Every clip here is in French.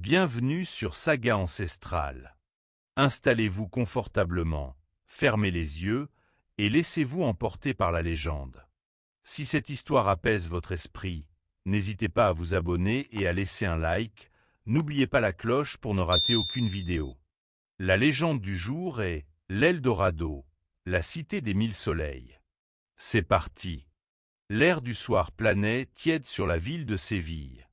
Bienvenue sur Saga Ancestrale. Installez-vous confortablement, fermez les yeux et laissez-vous emporter par la légende. Si cette histoire apaise votre esprit, n'hésitez pas à vous abonner et à laisser un like. N'oubliez pas la cloche pour ne rater aucune vidéo. La légende du jour est l'Eldorado, la cité des mille soleils. C'est parti. L'air du soir planait tiède sur la ville de Séville.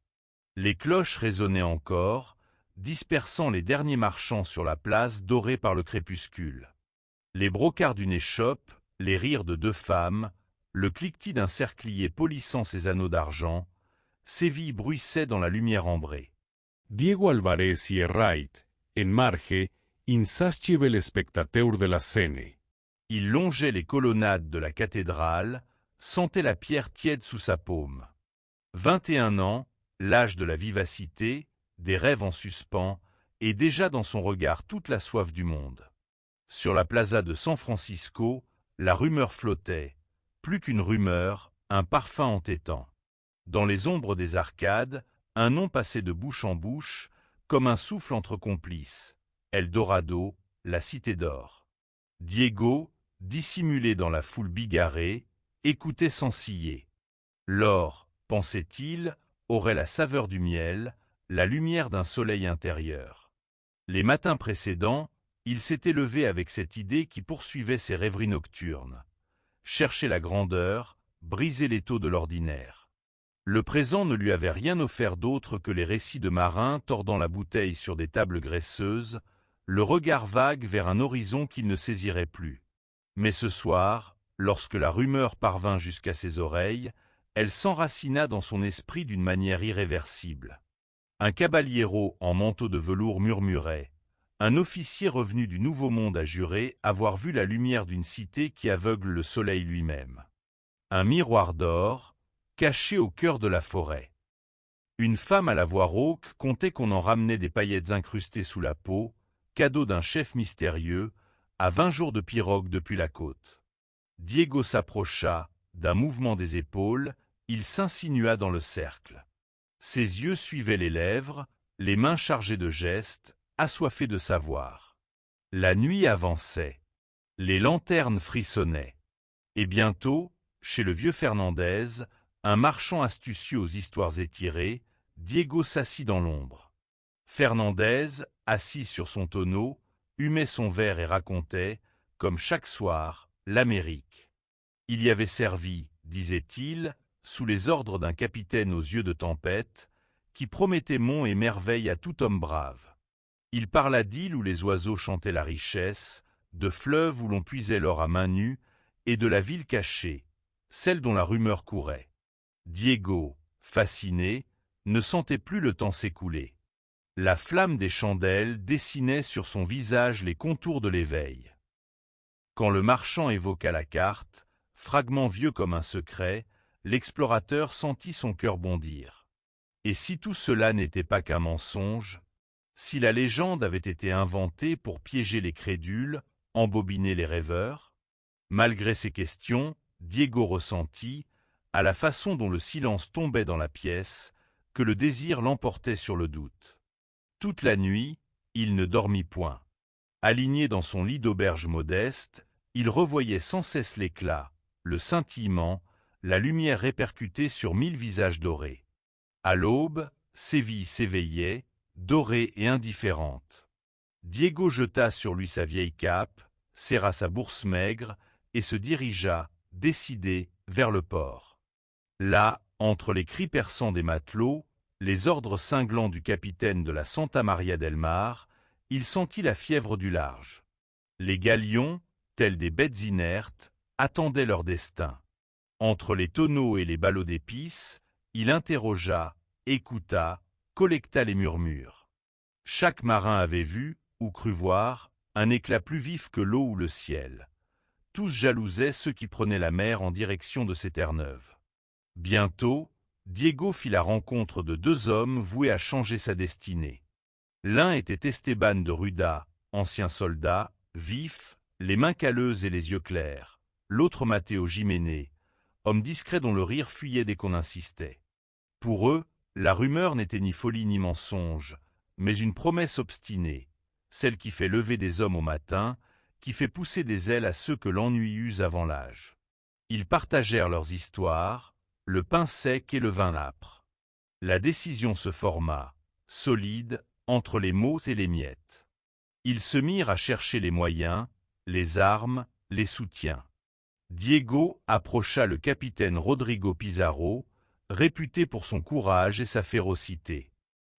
Les cloches résonnaient encore, dispersant les derniers marchands sur la place dorée par le crépuscule. Les brocarts d'une échoppe, les rires de deux femmes, le cliquetis d'un cerclier polissant ses anneaux d'argent, Séville bruissait dans la lumière ambrée. Diego Alvarez y Errait, en marge, insascive el spectateur de la scène. Il longeait les colonnades de la cathédrale, sentait la pierre tiède sous sa paume. 21 ans, l'âge de la vivacité, des rêves en suspens, et déjà dans son regard toute la soif du monde. Sur la plaza de San Francisco, la rumeur flottait, plus qu'une rumeur, un parfum entêtant. Dans les ombres des arcades, un nom passait de bouche en bouche, comme un souffle entre complices. Eldorado, la cité d'or. Diego, dissimulé dans la foule bigarrée, écoutait sans ciller. L'or, pensait-il, aurait la saveur du miel, la lumière d'un soleil intérieur. Les matins précédents, il s'était levé avec cette idée qui poursuivait ses rêveries nocturnes. Chercher la grandeur, briser les taux de l'ordinaire. Le présent ne lui avait rien offert d'autre que les récits de marins tordant la bouteille sur des tables graisseuses, le regard vague vers un horizon qu'il ne saisirait plus. Mais ce soir, lorsque la rumeur parvint jusqu'à ses oreilles, elle s'enracina dans son esprit d'une manière irréversible. Un caballero en manteau de velours murmurait. Un officier revenu du Nouveau Monde a juré avoir vu la lumière d'une cité qui aveugle le soleil lui-même. Un miroir d'or, caché au cœur de la forêt. Une femme à la voix rauque contait qu'on en ramenait des paillettes incrustées sous la peau, cadeau d'un chef mystérieux, à 20 jours de pirogue depuis la côte. Diego s'approcha, d'un mouvement des épaules, il s'insinua dans le cercle. Ses yeux suivaient les lèvres, les mains chargées de gestes, assoiffées de savoir. La nuit avançait. Les lanternes frissonnaient. Et bientôt, chez le vieux Fernandez, un marchand astucieux aux histoires étirées, Diego s'assit dans l'ombre. Fernandez, assis sur son tonneau, humait son verre et racontait, comme chaque soir, l'Amérique. Il y avait servi, disait-il, sous les ordres d'un capitaine aux yeux de tempête, qui promettait monts et merveilles à tout homme brave. Il parla d'îles où les oiseaux chantaient la richesse, de fleuves où l'on puisait l'or à main nue, et de la ville cachée, celle dont la rumeur courait. Diego, fasciné, ne sentait plus le temps s'écouler. La flamme des chandelles dessinait sur son visage les contours de l'éveil. Quand le marchand évoqua la carte, fragment vieux comme un secret, l'explorateur sentit son cœur bondir. Et si tout cela n'était pas qu'un mensonge, si la légende avait été inventée pour piéger les crédules, embobiner les rêveurs? Malgré ces questions, Diego ressentit, à la façon dont le silence tombait dans la pièce, que le désir l'emportait sur le doute. Toute la nuit, il ne dormit point. Aligné dans son lit d'auberge modeste, il revoyait sans cesse l'éclat, le scintillement, la lumière répercutée sur 1000 visages dorés. À l'aube, Séville s'éveillait, dorée et indifférente. Diego jeta sur lui sa vieille cape, serra sa bourse maigre et se dirigea, décidé, vers le port. Là, entre les cris perçants des matelots, les ordres cinglants du capitaine de la Santa Maria del Mar, il sentit la fièvre du large. Les galions, tels des bêtes inertes, attendaient leur destin. Entre les tonneaux et les ballots d'épices, il interrogea, écouta, collecta les murmures. Chaque marin avait vu, ou cru voir, un éclat plus vif que l'eau ou le ciel. Tous jalousaient ceux qui prenaient la mer en direction de ces terres neuves. Bientôt, Diego fit la rencontre de deux hommes voués à changer sa destinée. L'un était Esteban de Ruda, ancien soldat, vif, les mains calleuses et les yeux clairs. L'autre Matteo Jiménez, homme discret dont le rire fuyait dès qu'on insistait. Pour eux, la rumeur n'était ni folie ni mensonge, mais une promesse obstinée, celle qui fait lever des hommes au matin, qui fait pousser des ailes à ceux que l'ennui use avant l'âge. Ils partagèrent leurs histoires, le pain sec et le vin âpre. La décision se forma, solide, entre les mots et les miettes. Ils se mirent à chercher les moyens, les armes, les soutiens. Diego approcha le capitaine Rodrigo Pizarro, réputé pour son courage et sa férocité.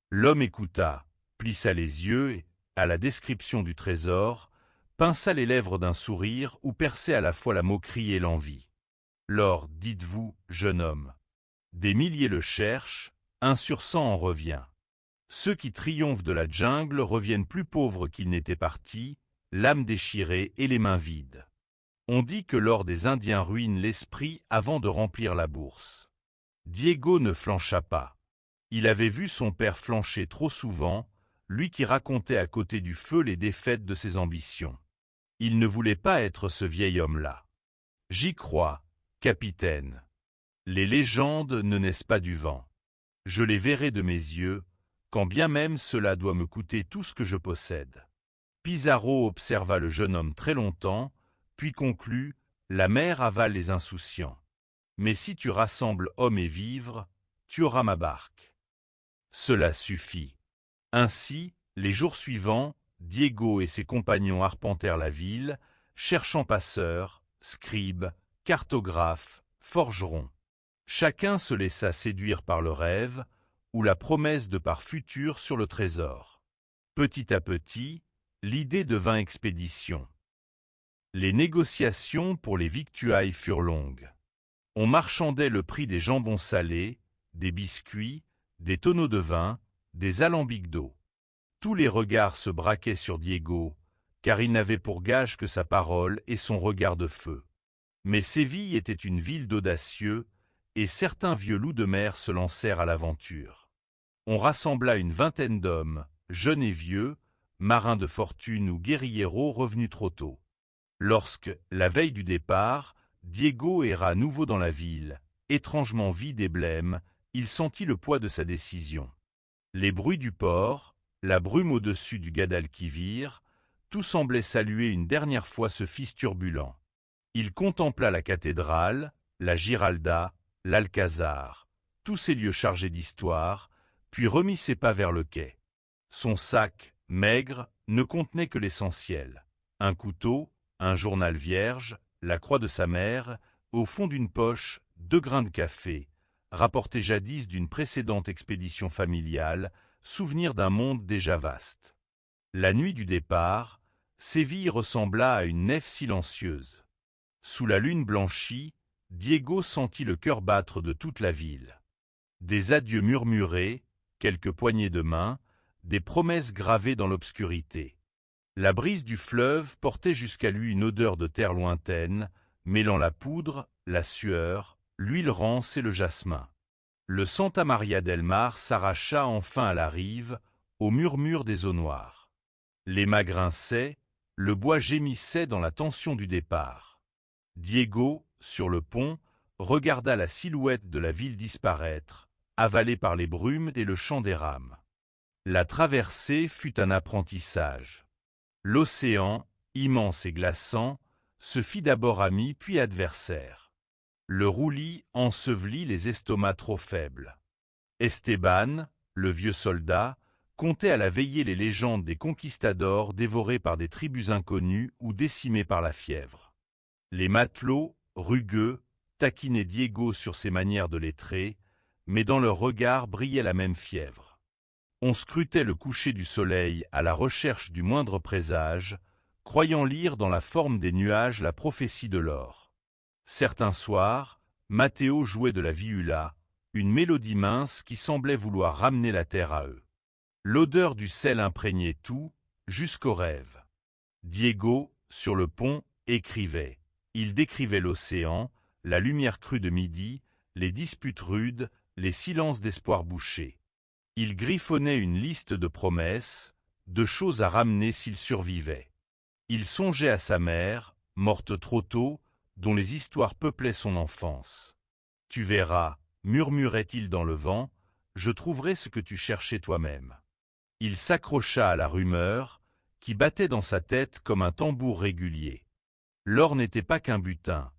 L'homme écouta, plissa les yeux et, à la description du trésor, pinça les lèvres d'un sourire où perçait à la fois la moquerie et l'envie. « Lord, dites-vous, jeune homme. Des milliers le cherchent, 1 sur 100 en revient. Ceux qui triomphent de la jungle reviennent plus pauvres qu'ils n'étaient partis, l'âme déchirée et les mains vides. On dit que l'or des Indiens ruine l'esprit avant de remplir la bourse. » Diego ne flancha pas. Il avait vu son père flancher trop souvent, lui qui racontait à côté du feu les défaites de ses ambitions. Il ne voulait pas être ce vieil homme-là. « J'y crois, capitaine. Les légendes ne naissent pas du vent. Je les verrai de mes yeux, quand bien même cela doit me coûter tout ce que je possède. » Pizarro observa le jeune homme très longtemps, puis conclut « La mer avale les insouciants. Mais si tu rassembles hommes et vivres, tu auras ma barque. » Cela suffit. Ainsi, les jours suivants, Diego et ses compagnons arpentèrent la ville, cherchant passeurs, scribes, cartographes, forgerons. Chacun se laissa séduire par le rêve ou la promesse de part future sur le trésor. Petit à petit, l'idée devint expédition. Les négociations pour les victuailles furent longues. On marchandait le prix des jambons salés, des biscuits, des tonneaux de vin, des alambics d'eau. Tous les regards se braquaient sur Diego, car il n'avait pour gage que sa parole et son regard de feu. Mais Séville était une ville d'audacieux, et certains vieux loups de mer se lancèrent à l'aventure. On rassembla une vingtaine d'hommes, jeunes et vieux, marins de fortune ou guérilleros revenus trop tôt. Lorsque, la veille du départ, Diego erra à nouveau dans la ville, étrangement vide et blême, il sentit le poids de sa décision. Les bruits du port, la brume au-dessus du Guadalquivir, tout semblait saluer une dernière fois ce fils turbulent. Il contempla la cathédrale, la Giralda, l'Alcazar, tous ces lieux chargés d'histoire, puis remit ses pas vers le quai. Son sac, maigre, ne contenait que l'essentiel. Un couteau, un journal vierge, la croix de sa mère, au fond d'une poche, 2 grains de café, rapportés jadis d'une précédente expédition familiale, souvenir d'un monde déjà vaste. La nuit du départ, Séville ressembla à une nef silencieuse. Sous la lune blanchie, Diego sentit le cœur battre de toute la ville. Des adieux murmurés, quelques poignées de main, des promesses gravées dans l'obscurité. La brise du fleuve portait jusqu'à lui une odeur de terre lointaine, mêlant la poudre, la sueur, l'huile rance et le jasmin. Le Santa Maria del Mar s'arracha enfin à la rive, au murmure des eaux noires. Les mâts grinçaient, le bois gémissait dans la tension du départ. Diego, sur le pont, regarda la silhouette de la ville disparaître, avalée par les brumes et le chant des rames. La traversée fut un apprentissage. L'océan, immense et glaçant, se fit d'abord ami puis adversaire. Le roulis ensevelit les estomacs trop faibles. Esteban, le vieux soldat, contait à la veillée les légendes des conquistadors dévorés par des tribus inconnues ou décimés par la fièvre. Les matelots, rugueux, taquinaient Diego sur ses manières de lettré, mais dans leur regard brillait la même fièvre. On scrutait le coucher du soleil à la recherche du moindre présage, croyant lire dans la forme des nuages la prophétie de l'or. Certains soirs, Matteo jouait de la vihuela, une mélodie mince qui semblait vouloir ramener la terre à eux. L'odeur du sel imprégnait tout, jusqu'au rêve. Diego, sur le pont, écrivait. Il décrivait l'océan, la lumière crue de midi, les disputes rudes, les silences d'espoir bouchés. Il griffonnait une liste de promesses, de choses à ramener s'il survivait. Il songeait à sa mère, morte trop tôt, dont les histoires peuplaient son enfance. « Tu verras, murmurait-il dans le vent, je trouverai ce que tu cherchais toi-même. » Il s'accrocha à la rumeur, qui battait dans sa tête comme un tambour régulier. L'or n'était pas qu'un butin.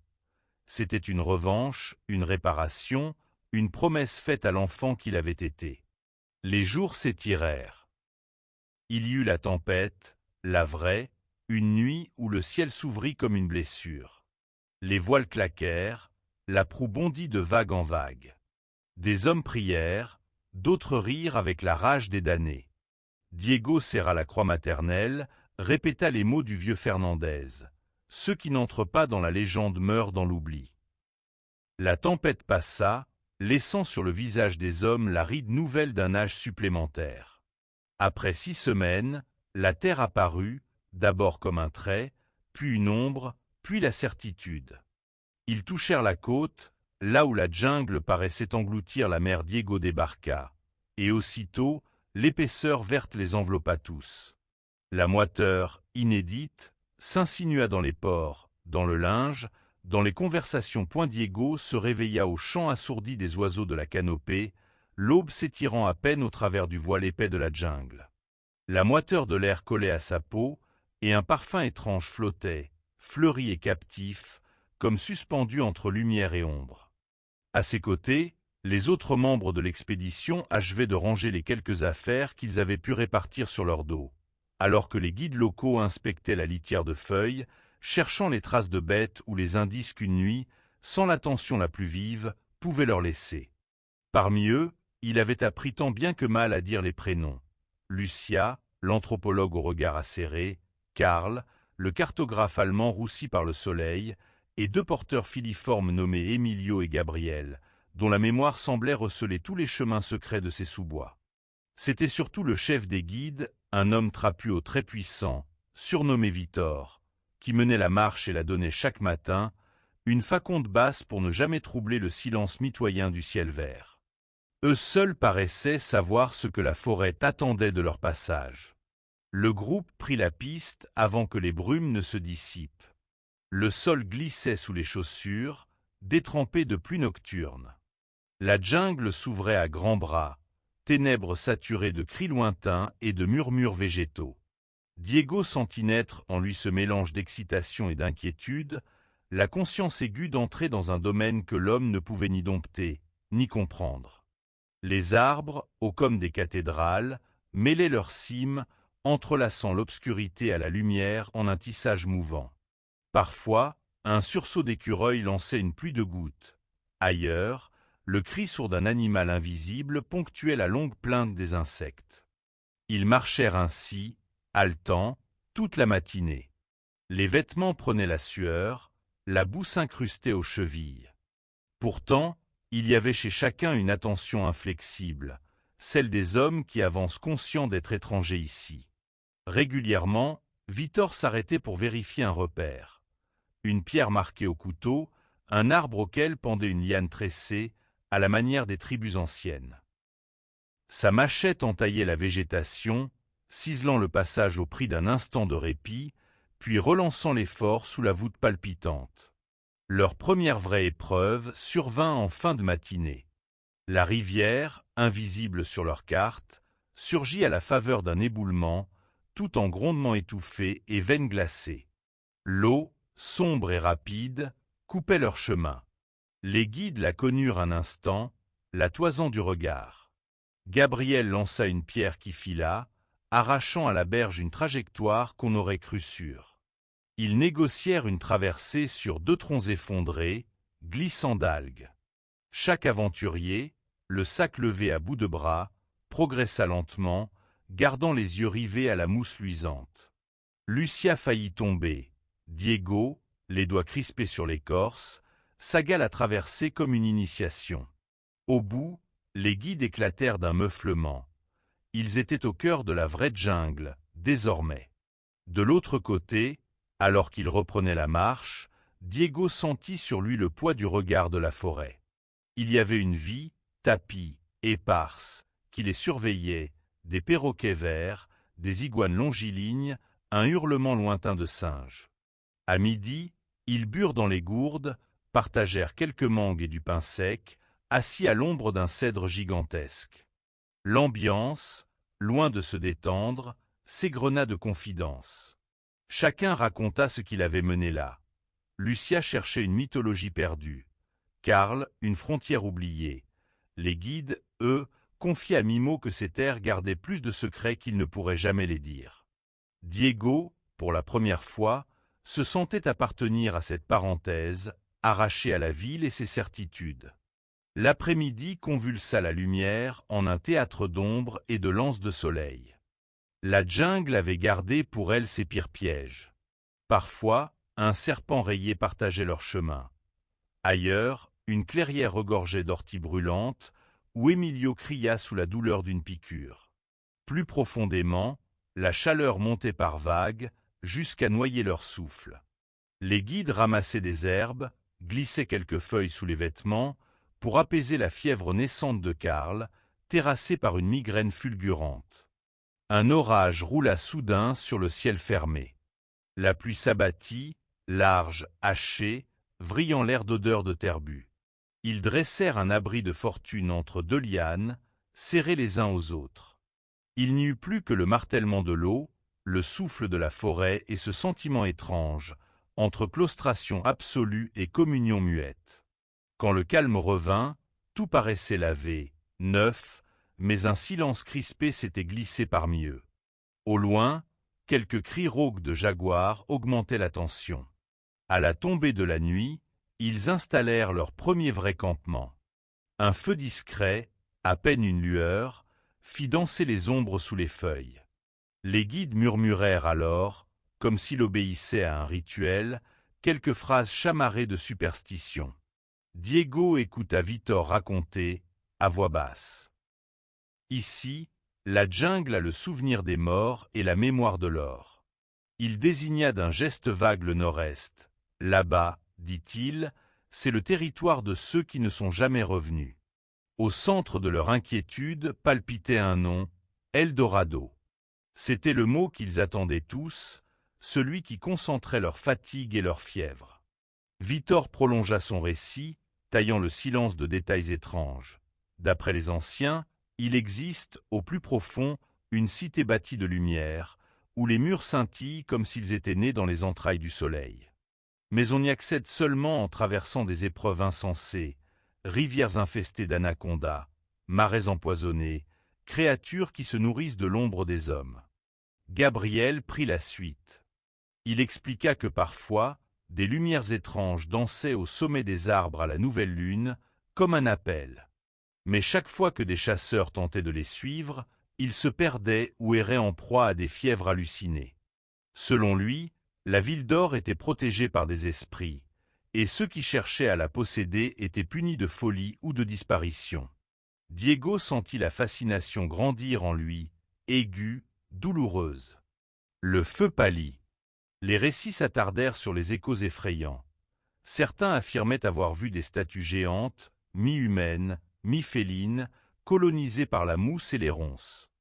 C'était une revanche, une réparation, une promesse faite à l'enfant qu'il avait été. Les jours s'étirèrent. Il y eut la tempête, la vraie, une nuit où le ciel s'ouvrit comme une blessure. Les voiles claquèrent, la proue bondit de vague en vague. Des hommes prièrent, d'autres rirent avec la rage des damnés. Diego serra la croix maternelle, répéta les mots du vieux Fernandez. Ceux qui n'entrent pas dans la légende meurent dans l'oubli. La tempête passa, laissant sur le visage des hommes la ride nouvelle d'un âge supplémentaire. Après 6 semaines, la terre apparut, d'abord comme un trait, puis une ombre, puis la certitude. Ils touchèrent la côte, là où la jungle paraissait engloutir la mer. Diego débarqua, et aussitôt, l'épaisseur verte les enveloppa tous. La moiteur, inédite, s'insinua dans les pores, dans le linge, dans les conversations. Diego se réveilla au chant assourdi des oiseaux de la canopée, l'aube s'étirant à peine au travers du voile épais de la jungle. La moiteur de l'air collait à sa peau, et un parfum étrange flottait, fleuri et captif, comme suspendu entre lumière et ombre. À ses côtés, les autres membres de l'expédition achevaient de ranger les quelques affaires qu'ils avaient pu répartir sur leur dos, alors que les guides locaux inspectaient la litière de feuilles, cherchant les traces de bêtes ou les indices qu'une nuit, sans l'attention la plus vive, pouvait leur laisser. Parmi eux, il avait appris tant bien que mal à dire les prénoms. Lucia, l'anthropologue au regard acéré, Karl, le cartographe allemand roussi par le soleil, et 2 porteurs filiformes nommés Emilio et Gabriel, dont la mémoire semblait receler tous les chemins secrets de ces sous-bois. C'était surtout le chef des guides, un homme trapu au très puissant, surnommé Vitor, qui menait la marche et la donnait chaque matin, une faconde basse pour ne jamais troubler le silence mitoyen du ciel vert. Eux seuls paraissaient savoir ce que la forêt attendait de leur passage. Le groupe prit la piste avant que les brumes ne se dissipent. Le sol glissait sous les chaussures, détrempé de pluie nocturne. La jungle s'ouvrait à grands bras, ténèbres saturées de cris lointains et de murmures végétaux. Diego sentit naître en lui ce mélange d'excitation et d'inquiétude, la conscience aiguë d'entrer dans un domaine que l'homme ne pouvait ni dompter, ni comprendre. Les arbres, hauts comme des cathédrales, mêlaient leurs cimes, entrelaçant l'obscurité à la lumière en un tissage mouvant. Parfois, un sursaut d'écureuil lançait une pluie de gouttes. Ailleurs, le cri sourd d'un animal invisible ponctuait la longue plainte des insectes. Ils marchèrent ainsi, haletants, toute la matinée. Les vêtements prenaient la sueur, la boue s'incrustait aux chevilles. Pourtant, il y avait chez chacun une attention inflexible, celle des hommes qui avancent conscients d'être étrangers ici. Régulièrement, Vitor s'arrêtait pour vérifier un repère. Une pierre marquée au couteau, un arbre auquel pendait une liane tressée, à la manière des tribus anciennes. Sa machette entaillait la végétation, ciselant le passage au prix d'un instant de répit, puis relançant l'effort sous la voûte palpitante. Leur première vraie épreuve survint en fin de matinée. La rivière, invisible sur leur carte, surgit à la faveur d'un éboulement, tout en grondements étouffés et veines glacées. L'eau, sombre et rapide, coupait leur chemin. Les guides la connurent un instant, la toisant du regard. Gabriel lança une pierre qui fila, arrachant à la berge une trajectoire qu'on aurait crue sûre. Ils négocièrent une traversée sur 2 troncs effondrés, glissant d'algues. Chaque aventurier, le sac levé à bout de bras, progressa lentement, gardant les yeux rivés à la mousse luisante. Lucia faillit tomber. Diego, les doigts crispés sur l'écorce, sagua la traversée comme une initiation. Au bout, les guides éclatèrent d'un meuflement. Ils étaient au cœur de la vraie jungle, désormais. De l'autre côté, alors qu'il reprenait la marche, Diego sentit sur lui le poids du regard de la forêt. Il y avait une vie, tapie, éparse, qui les surveillait, des perroquets verts, des iguanes longilignes, un hurlement lointain de singes. À midi, ils burent dans les gourdes, partagèrent quelques mangues et du pain sec, assis à l'ombre d'un cèdre gigantesque. L'ambiance, loin de se détendre, s'égrena de confidences. Chacun raconta ce qu'il avait mené là. Lucia cherchait une mythologie perdue. Karl, une frontière oubliée. Les guides, eux, confiaient à Mimo que ces terres gardaient plus de secrets qu'il ne pourrait jamais les dire. Diego, pour la première fois, se sentait appartenir à cette parenthèse, arraché à la ville et ses certitudes. L'après-midi convulsa la lumière en un théâtre d'ombre et de lances de soleil. La jungle avait gardé pour elle ses pires pièges. Parfois, un serpent rayé partageait leur chemin. Ailleurs, une clairière regorgeait d'orties brûlantes, où Emilio cria sous la douleur d'une piqûre. Plus profondément, la chaleur montait par vagues, jusqu'à noyer leur souffle. Les guides ramassaient des herbes, glissaient quelques feuilles sous les vêtements, pour apaiser la fièvre naissante de Karl, terrassé par une migraine fulgurante. Un orage roula soudain sur le ciel fermé. La pluie s'abattit, large, hachée, vrillant l'air d'odeur de terre bue. Ils dressèrent un abri de fortune entre deux lianes, serrés les uns aux autres. Il n'y eut plus que le martèlement de l'eau, le souffle de la forêt et ce sentiment étrange, entre claustration absolue et communion muette. Quand le calme revint, tout paraissait lavé, neuf, mais un silence crispé s'était glissé parmi eux. Au loin, quelques cris rauques de jaguars augmentaient la tension. À la tombée de la nuit, ils installèrent leur premier vrai campement. Un feu discret, à peine une lueur, fit danser les ombres sous les feuilles. Les guides murmurèrent alors, comme s'il obéissait à un rituel, quelques phrases chamarrées de superstition. Diego écouta Vitor raconter, à voix basse. Ici, la jungle a le souvenir des morts et la mémoire de l'or. Il désigna d'un geste vague le nord-est. Là-bas, dit-il, c'est le territoire de ceux qui ne sont jamais revenus. Au centre de leur inquiétude palpitait un nom, Eldorado. C'était le mot qu'ils attendaient tous, celui qui concentrait leur fatigue et leur fièvre. Vitor prolongea son récit, taillant le silence de détails étranges. D'après les anciens, il existe, au plus profond, une cité bâtie de lumière, où les murs scintillent comme s'ils étaient nés dans les entrailles du soleil. Mais on y accède seulement en traversant des épreuves insensées, rivières infestées d'anacondas, marais empoisonnés, créatures qui se nourrissent de l'ombre des hommes. Gabriel prit la suite. Il expliqua que parfois, des lumières étranges dansaient au sommet des arbres à la nouvelle lune, comme un appel. Mais chaque fois que des chasseurs tentaient de les suivre, ils se perdaient ou erraient en proie à des fièvres hallucinées. Selon lui, la ville d'or était protégée par des esprits, et ceux qui cherchaient à la posséder étaient punis de folie ou de disparition. Diego sentit la fascination grandir en lui, aiguë, douloureuse. Le feu pâlit. Les récits s'attardèrent sur les échos effrayants. Certains affirmaient avoir vu des statues géantes, mi-humaines, mi-félines, colonisées par la mousse et les ronces.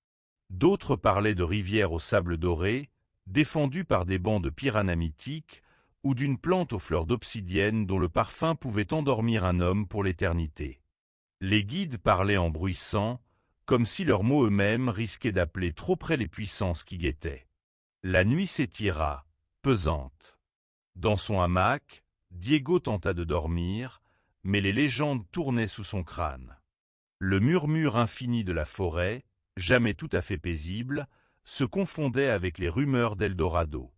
D'autres parlaient de rivières au sable doré, défendues par des bancs de piranhas mythiques, ou d'une plante aux fleurs d'obsidienne dont le parfum pouvait endormir un homme pour l'éternité. Les guides parlaient en bruissant, comme si leurs mots eux-mêmes risquaient d'appeler trop près les puissances qui guettaient. La nuit s'étira, pesante. Dans son hamac, Diego tenta de dormir, mais les légendes tournaient sous son crâne. Le murmure infini de la forêt, jamais tout à fait paisible, se confondait avec les rumeurs d'Eldorado.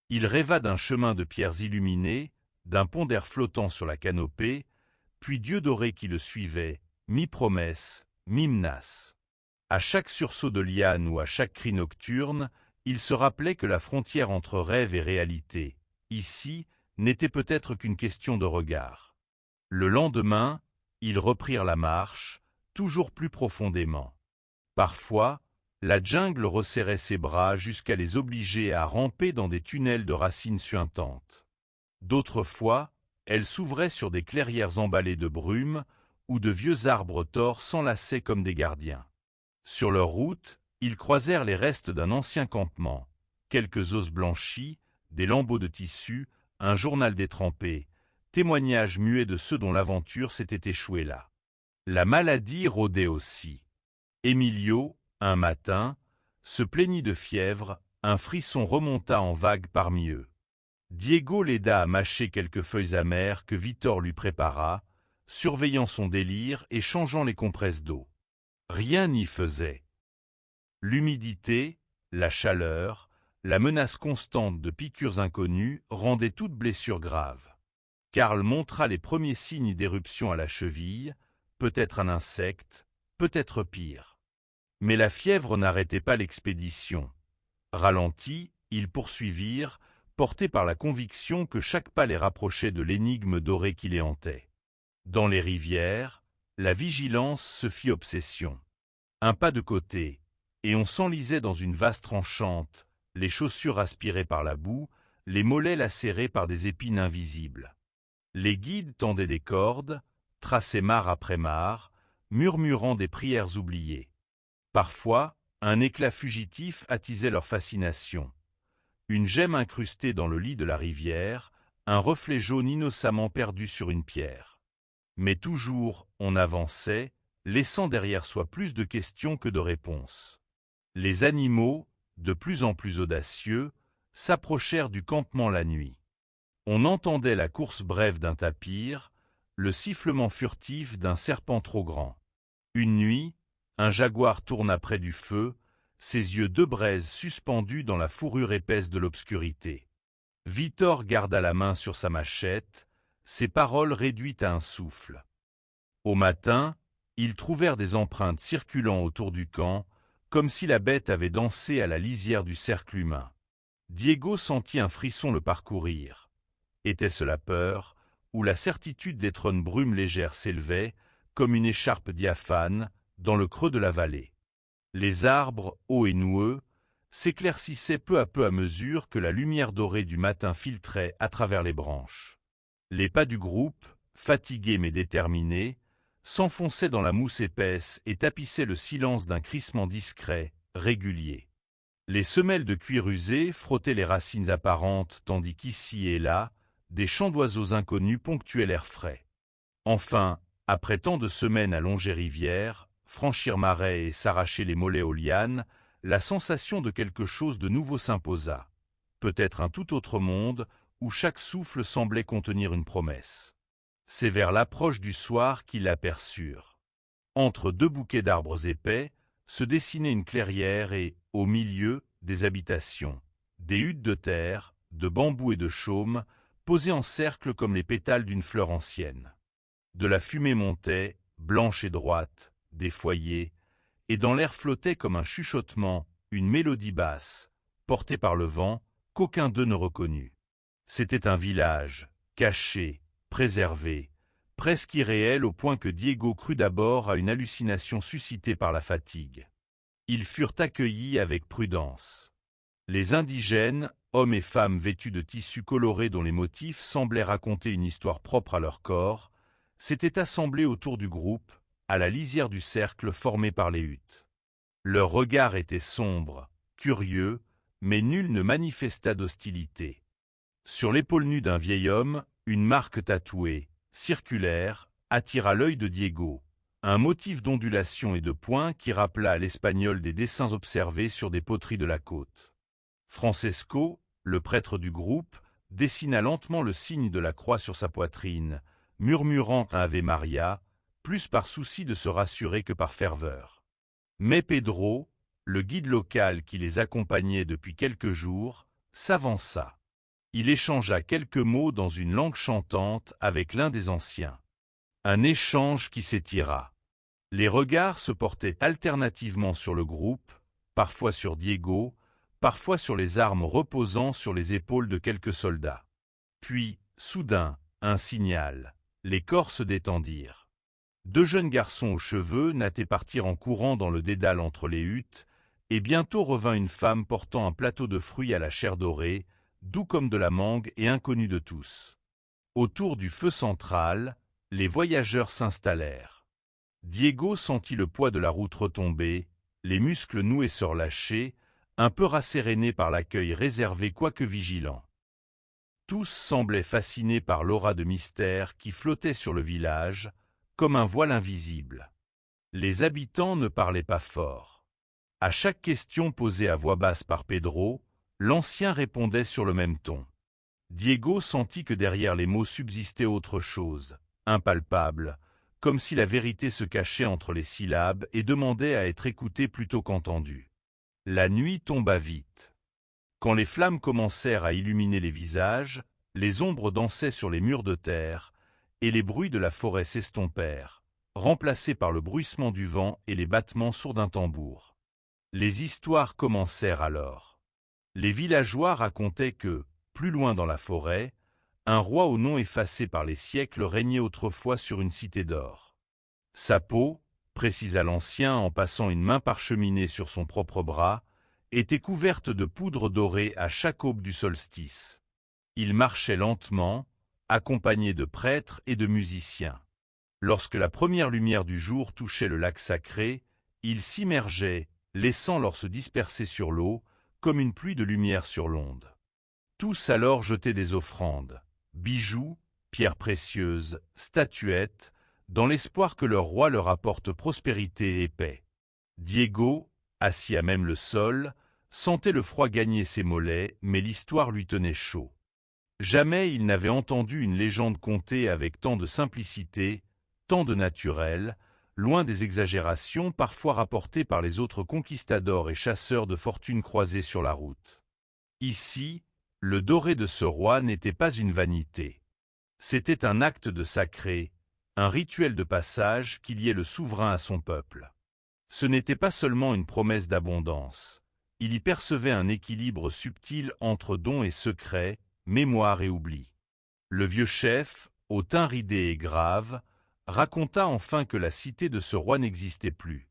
Il rêva d'un chemin de pierres illuminées, d'un pont d'air flottant sur la canopée, puis d'yeux dorés qui le suivaient, mi-promesse, mi-menace. À chaque sursaut de liane ou à chaque cri nocturne, il se rappelait que la frontière entre rêve et réalité, ici, n'était peut-être qu'une question de regard. Le lendemain, ils reprirent la marche, toujours plus profondément. Parfois, la jungle resserrait ses bras jusqu'à les obliger à ramper dans des tunnels de racines suintantes. D'autres fois, elle s'ouvrait sur des clairières emballées de brume, où de vieux arbres tors s'enlaçaient comme des gardiens. Sur leur route, ils croisèrent les restes d'un ancien campement, quelques os blanchis, des lambeaux de tissu, un journal détrempé, témoignage muet de ceux dont l'aventure s'était échouée là. La maladie rôdait aussi. Emilio, un matin, se plaignit de fièvre, un frisson remonta en vague parmi eux. Diego l'aida à mâcher quelques feuilles amères que Victor lui prépara, surveillant son délire et changeant les compresses d'eau. Rien n'y faisait. L'humidité, la chaleur, la menace constante de piqûres inconnues rendaient toute blessure grave. Karl montra les premiers signes d'éruption à la cheville, peut-être un insecte, peut-être pire. Mais la fièvre n'arrêtait pas l'expédition. Ralentis, ils poursuivirent, portés par la conviction que chaque pas les rapprochait de l'énigme dorée qui les hantait. Dans les rivières, la vigilance se fit obsession. Un pas de côté, et on s'enlisait dans une vaste tranchante, les chaussures aspirées par la boue, les mollets lacérés par des épines invisibles. Les guides tendaient des cordes, traçaient mare après mare, murmurant des prières oubliées. Parfois, un éclat fugitif attisait leur fascination. Une gemme incrustée dans le lit de la rivière, un reflet jaune innocemment perdu sur une pierre. Mais toujours, on avançait, laissant derrière soi plus de questions que de réponses. Les animaux, de plus en plus audacieux, s'approchèrent du campement la nuit. On entendait la course brève d'un tapir, le sifflement furtif d'un serpent trop grand. Une nuit, un jaguar tourna près du feu, ses yeux deux braises suspendus dans la fourrure épaisse de l'obscurité. Victor garda la main sur sa machette, ses paroles réduites à un souffle. Au matin, ils trouvèrent des empreintes circulant autour du camp, comme si la bête avait dansé à la lisière du cercle humain. Diego sentit un frisson le parcourir. Était-ce la peur, ou la certitude d'être une brume légère s'élevait, comme une écharpe diaphane, dans le creux de la vallée. Les arbres, hauts et noueux, s'éclaircissaient peu à peu à mesure que la lumière dorée du matin filtrait à travers les branches. Les pas du groupe, fatigués mais déterminés, s'enfonçaient dans la mousse épaisse et tapissaient le silence d'un crissement discret, régulier. Les semelles de cuir usé frottaient les racines apparentes tandis qu'ici et là, des chants d'oiseaux inconnus ponctuaient l'air frais. Enfin, après tant de semaines à longer rivière, franchir marais et s'arracher les mollets aux lianes, la sensation de quelque chose de nouveau s'imposa. Peut-être un tout autre monde, où chaque souffle semblait contenir une promesse. C'est vers l'approche du soir qu'ils l'aperçurent. Entre deux bouquets d'arbres épais, se dessinait une clairière et, au milieu, des habitations, des huttes de terre, de bambou et de chaume, posées en cercle comme les pétales d'une fleur ancienne. De la fumée montait, blanche et droite, des foyers, et dans l'air flottait comme un chuchotement, une mélodie basse, portée par le vent, qu'aucun d'eux ne reconnut. C'était un village, caché, préservé, presque irréel au point que Diego crut d'abord à une hallucination suscitée par la fatigue. Ils furent accueillis avec prudence. Les indigènes, hommes et femmes vêtus de tissus colorés dont les motifs semblaient raconter une histoire propre à leur corps, s'étaient assemblés autour du groupe, à la lisière du cercle formé par les huttes. Leurs regards étaient sombres, curieux, mais nul ne manifesta d'hostilité. Sur l'épaule nue d'un vieil homme, une marque tatouée, circulaire, attira l'œil de Diego, un motif d'ondulation et de points qui rappela à l'espagnol des dessins observés sur des poteries de la côte. Francesco, le prêtre du groupe, dessina lentement le signe de la croix sur sa poitrine, murmurant un Ave Maria, plus par souci de se rassurer que par ferveur. Mais Pedro, le guide local qui les accompagnait depuis quelques jours, s'avança. Il échangea quelques mots dans une langue chantante avec l'un des anciens. Un échange qui s'étira. Les regards se portaient alternativement sur le groupe, parfois sur Diego, parfois sur les armes reposant sur les épaules de quelques soldats. Puis, soudain, un signal. Les corps se détendirent. Deux jeunes garçons aux cheveux nattaient partir en courant dans le dédale entre les huttes, et bientôt revint une femme portant un plateau de fruits à la chair dorée, doux comme de la mangue et inconnu de tous. Autour du feu central, les voyageurs s'installèrent. Diego sentit le poids de la route retomber, les muscles noués se relâcher, un peu rassérénés par l'accueil réservé quoique vigilant. Tous semblaient fascinés par l'aura de mystère qui flottait sur le village, comme un voile invisible. Les habitants ne parlaient pas fort. À chaque question posée à voix basse par Pedro, l'ancien répondait sur le même ton. Diego sentit que derrière les mots subsistait autre chose, impalpable, comme si la vérité se cachait entre les syllabes et demandait à être écoutée plutôt qu'entendue. La nuit tomba vite. Quand les flammes commencèrent à illuminer les visages, les ombres dansaient sur les murs de terre, et les bruits de la forêt s'estompèrent, remplacés par le bruissement du vent et les battements sourds d'un tambour. Les histoires commencèrent alors. Les villageois racontaient que, plus loin dans la forêt, un roi au nom effacé par les siècles régnait autrefois sur une cité d'or. Sa peau, précisa l'ancien en passant une main parcheminée sur son propre bras, était couverte de poudre dorée à chaque aube du solstice. Il marchait lentement, accompagné de prêtres et de musiciens. Lorsque la première lumière du jour touchait le lac sacré, il s'immergeait, laissant l'or se disperser sur l'eau, comme une pluie de lumière sur l'onde. Tous alors jetaient des offrandes, bijoux, pierres précieuses, statuettes, dans l'espoir que leur roi leur apporte prospérité et paix. Diego, assis à même le sol, sentait le froid gagner ses mollets, mais l'histoire lui tenait chaud. Jamais il n'avait entendu une légende contée avec tant de simplicité, tant de naturel, loin des exagérations parfois rapportées par les autres conquistadors et chasseurs de fortune croisés sur la route. Ici, le doré de ce roi n'était pas une vanité. C'était un acte de sacré, un rituel de passage qui liait le souverain à son peuple. Ce n'était pas seulement une promesse d'abondance. Il y percevait un équilibre subtil entre don et secret, mémoire et oubli. Le vieux chef, au teint ridé et grave, raconta enfin que la cité de ce roi n'existait plus.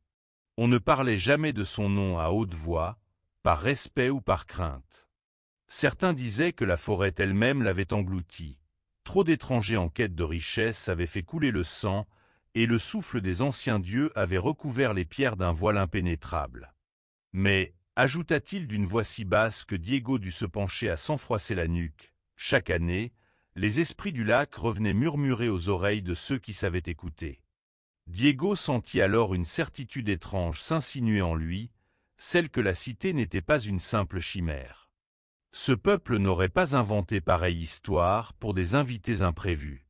On ne parlait jamais de son nom à haute voix, par respect ou par crainte. Certains disaient que la forêt elle-même l'avait englouti. Trop d'étrangers en quête de richesse avaient fait couler le sang, et le souffle des anciens dieux avait recouvert les pierres d'un voile impénétrable. Mais, ajouta-t-il d'une voix si basse que Diego dut se pencher à s'enfroisser la nuque, chaque année, les esprits du lac revenaient murmurer aux oreilles de ceux qui savaient écouter. Diego sentit alors une certitude étrange s'insinuer en lui, celle que la cité n'était pas une simple chimère. Ce peuple n'aurait pas inventé pareille histoire pour des invités imprévus.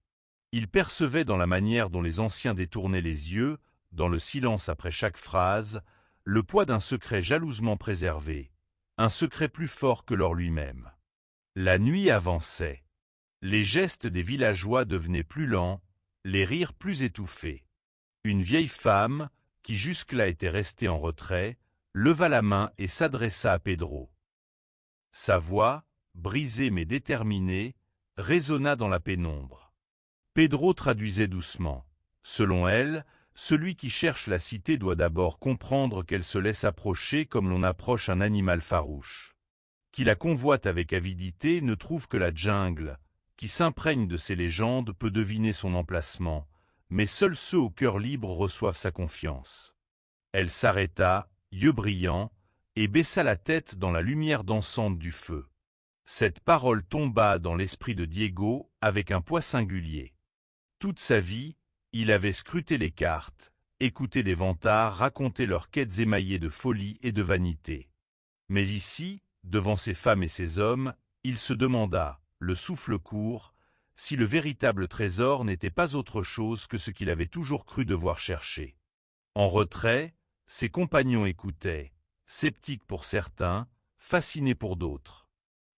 Il percevait dans la manière dont les anciens détournaient les yeux, dans le silence après chaque phrase, le poids d'un secret jalousement préservé, un secret plus fort que l'or lui-même. La nuit avançait. Les gestes des villageois devenaient plus lents, les rires plus étouffés. Une vieille femme, qui jusque-là était restée en retrait, leva la main et s'adressa à Pedro. Sa voix, brisée mais déterminée, résonna dans la pénombre. Pedro traduisait doucement. Selon elle, celui qui cherche la cité doit d'abord comprendre qu'elle se laisse approcher comme l'on approche un animal farouche. Qui la convoite avec avidité ne trouve que la jungle, qui s'imprègne de ses légendes peut deviner son emplacement, mais seuls ceux au cœur libre reçoivent sa confiance. Elle s'arrêta, yeux brillants, et baissa la tête dans la lumière dansante du feu. Cette parole tomba dans l'esprit de Diego avec un poids singulier. Toute sa vie, il avait scruté les cartes, écouté des vantards raconter leurs quêtes émaillées de folie et de vanité. Mais ici, devant ces femmes et ces hommes, il se demanda, le souffle court, si le véritable trésor n'était pas autre chose que ce qu'il avait toujours cru devoir chercher. En retrait, ses compagnons écoutaient, sceptiques pour certains, fascinés pour d'autres.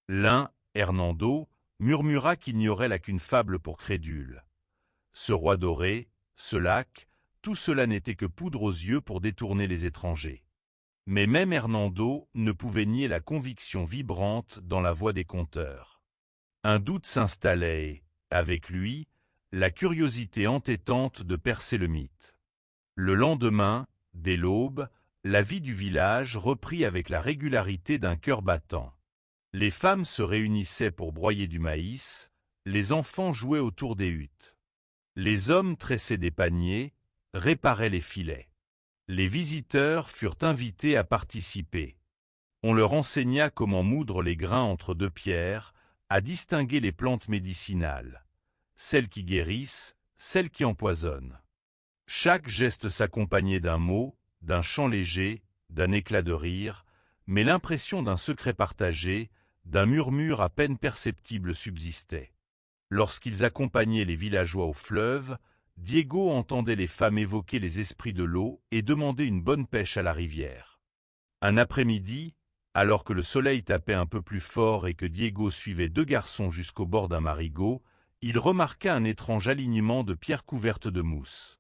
L'un, Hernando, murmura qu'il n'y aurait là qu'une fable pour crédules. Ce roi doré, ce lac, tout cela n'était que poudre aux yeux pour détourner les étrangers. Mais même Hernando ne pouvait nier la conviction vibrante dans la voix des conteurs. Un doute s'installait et, avec lui, la curiosité entêtante de percer le mythe. Le lendemain, dès l'aube, la vie du village reprit avec la régularité d'un cœur battant. Les femmes se réunissaient pour broyer du maïs, les enfants jouaient autour des huttes. Les hommes tressaient des paniers, réparaient les filets. Les visiteurs furent invités à participer. On leur enseigna comment moudre les grains entre deux pierres, à distinguer les plantes médicinales, celles qui guérissent, celles qui empoisonnent. Chaque geste s'accompagnait d'un mot, d'un chant léger, d'un éclat de rire, mais l'impression d'un secret partagé, d'un murmure à peine perceptible subsistait. Lorsqu'ils accompagnaient les villageois au fleuve, Diego entendait les femmes évoquer les esprits de l'eau et demander une bonne pêche à la rivière. Un après-midi, alors que le soleil tapait un peu plus fort et que Diego suivait deux garçons jusqu'au bord d'un marigot, il remarqua un étrange alignement de pierres couvertes de mousse.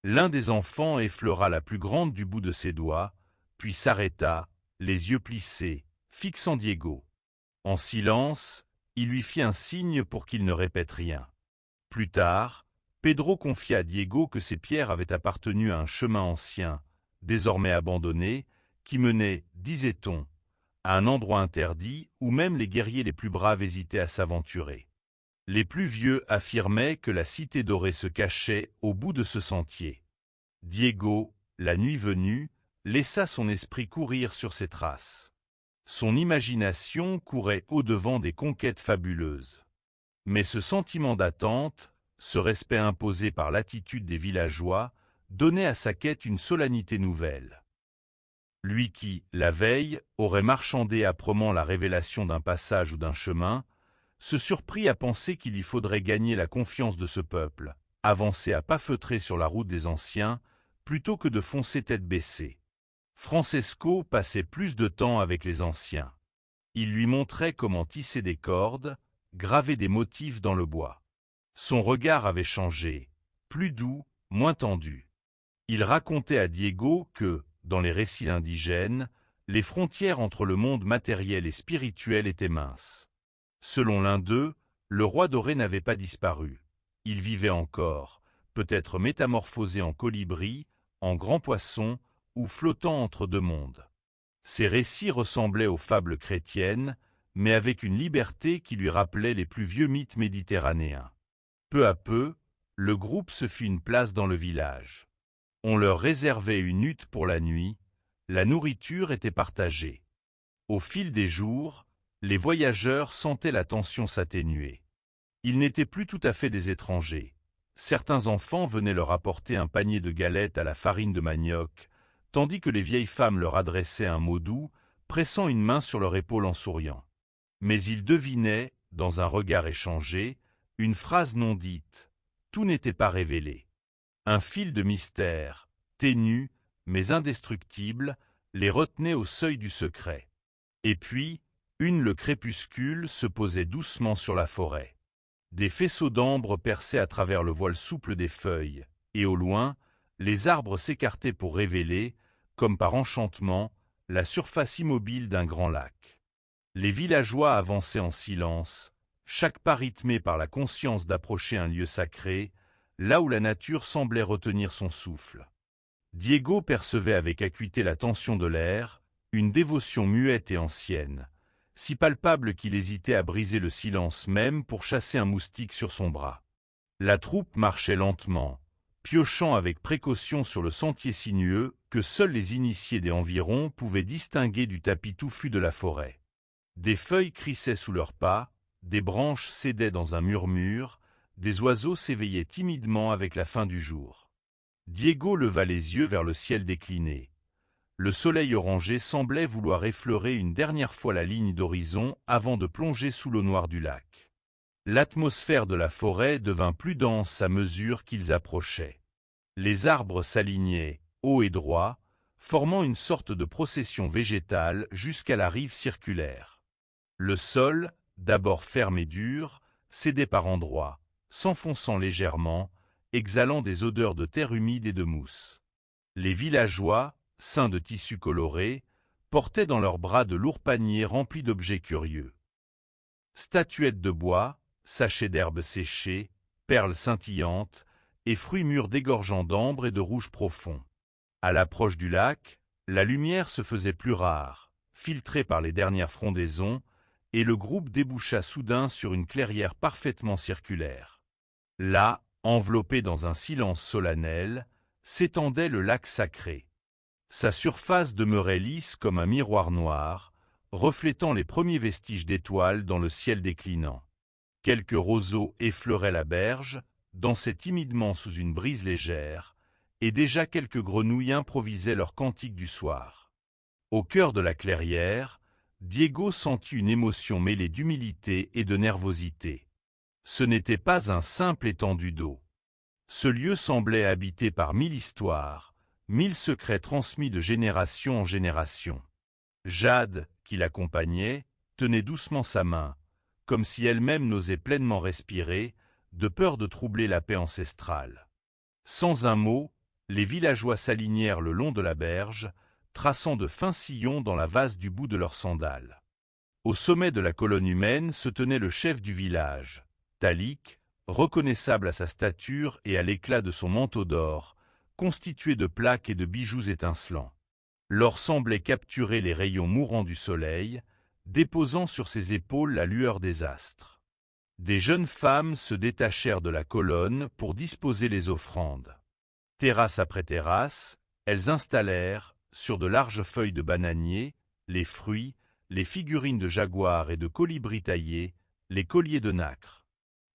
L'un des enfants effleura la plus grande du bout de ses doigts, puis s'arrêta, les yeux plissés, fixant Diego. En silence, il lui fit un signe pour qu'il ne répète rien. Plus tard, Pedro confia à Diego que ces pierres avaient appartenu à un chemin ancien, désormais abandonné, qui menait, disait-on, à un endroit interdit où même les guerriers les plus braves hésitaient à s'aventurer. Les plus vieux affirmaient que la cité dorée se cachait au bout de ce sentier. Diego, la nuit venue, laissa son esprit courir sur ces traces. Son imagination courait au-devant des conquêtes fabuleuses. Mais ce sentiment d'attente, ce respect imposé par l'attitude des villageois, donnait à sa quête une solennité nouvelle. Lui qui, la veille, aurait marchandé âprement la révélation d'un passage ou d'un chemin, se surprit à penser qu'il lui faudrait gagner la confiance de ce peuple, avancer à pas feutrés sur la route des anciens, plutôt que de foncer tête baissée. Francesco passait plus de temps avec les anciens. Il lui montrait comment tisser des cordes, graver des motifs dans le bois. Son regard avait changé, plus doux, moins tendu. Il racontait à Diego que, dans les récits indigènes, les frontières entre le monde matériel et spirituel étaient minces. Selon l'un d'eux, le roi doré n'avait pas disparu. Il vivait encore, peut-être métamorphosé en colibri, en grand poisson, ou flottant entre deux mondes. Ces récits ressemblaient aux fables chrétiennes, mais avec une liberté qui lui rappelait les plus vieux mythes méditerranéens. Peu à peu, le groupe se fit une place dans le village. On leur réservait une hutte pour la nuit, la nourriture était partagée. Au fil des jours, les voyageurs sentaient la tension s'atténuer. Ils n'étaient plus tout à fait des étrangers. Certains enfants venaient leur apporter un panier de galettes à la farine de manioc, tandis que les vieilles femmes leur adressaient un mot doux, pressant une main sur leur épaule en souriant. Mais ils devinaient, dans un regard échangé, une phrase non dite. Tout n'était pas révélé. Un fil de mystère, ténu, mais indestructible, les retenait au seuil du secret. Et puis, le crépuscule se posait doucement sur la forêt. Des faisceaux d'ambre perçaient à travers le voile souple des feuilles, et au loin, les arbres s'écartaient pour révéler, comme par enchantement, la surface immobile d'un grand lac. Les villageois avançaient en silence, chaque pas rythmé par la conscience d'approcher un lieu sacré, là où la nature semblait retenir son souffle. Diego percevait avec acuité la tension de l'air, une dévotion muette et ancienne, si palpable qu'il hésitait à briser le silence même pour chasser un moustique sur son bras. La troupe marchait lentement, piochant avec précaution sur le sentier sinueux que seuls les initiés des environs pouvaient distinguer du tapis touffu de la forêt. Des feuilles crissaient sous leurs pas, des branches cédaient dans un murmure, des oiseaux s'éveillaient timidement avec la fin du jour. Diego leva les yeux vers le ciel décliné. Le soleil orangé semblait vouloir effleurer une dernière fois la ligne d'horizon avant de plonger sous l'eau noire du lac. L'atmosphère de la forêt devint plus dense à mesure qu'ils approchaient. Les arbres s'alignaient, hauts et droits, formant une sorte de procession végétale jusqu'à la rive circulaire. Le sol, d'abord ferme et dur, cédait par endroits, s'enfonçant légèrement, exhalant des odeurs de terre humide et de mousse. Les villageois, ceints de tissus colorés, portaient dans leurs bras de lourds paniers remplis d'objets curieux. Statuettes de bois, sachets d'herbes séchées, perles scintillantes, et fruits mûrs dégorgeant d'ambre et de rouge profond. À l'approche du lac, la lumière se faisait plus rare, filtrée par les dernières frondaisons, et le groupe déboucha soudain sur une clairière parfaitement circulaire. Là, enveloppé dans un silence solennel, s'étendait le lac sacré. Sa surface demeurait lisse comme un miroir noir, reflétant les premiers vestiges d'étoiles dans le ciel déclinant. Quelques roseaux effleuraient la berge, dansaient timidement sous une brise légère, et déjà quelques grenouilles improvisaient leur cantique du soir. Au cœur de la clairière, Diego sentit une émotion mêlée d'humilité et de nervosité. Ce n'était pas un simple étendue d'eau. Ce lieu semblait habité par 1000 histoires, 1000 secrets transmis de génération en génération. Jade, qui l'accompagnait, tenait doucement sa main, comme si elle-même n'osait pleinement respirer, de peur de troubler la paix ancestrale. Sans un mot, les villageois s'alignèrent le long de la berge, traçant de fins sillons dans la vase du bout de leurs sandales. Au sommet de la colonne humaine se tenait le chef du village, Talik, reconnaissable à sa stature et à l'éclat de son manteau d'or, constitué de plaques et de bijoux étincelants. L'or semblait capturer les rayons mourants du soleil, déposant sur ses épaules la lueur des astres. Des jeunes femmes se détachèrent de la colonne pour disposer les offrandes. Terrasse après terrasse, elles installèrent, sur de larges feuilles de bananier, les fruits, les figurines de jaguars et de colibris taillés, les colliers de nacre.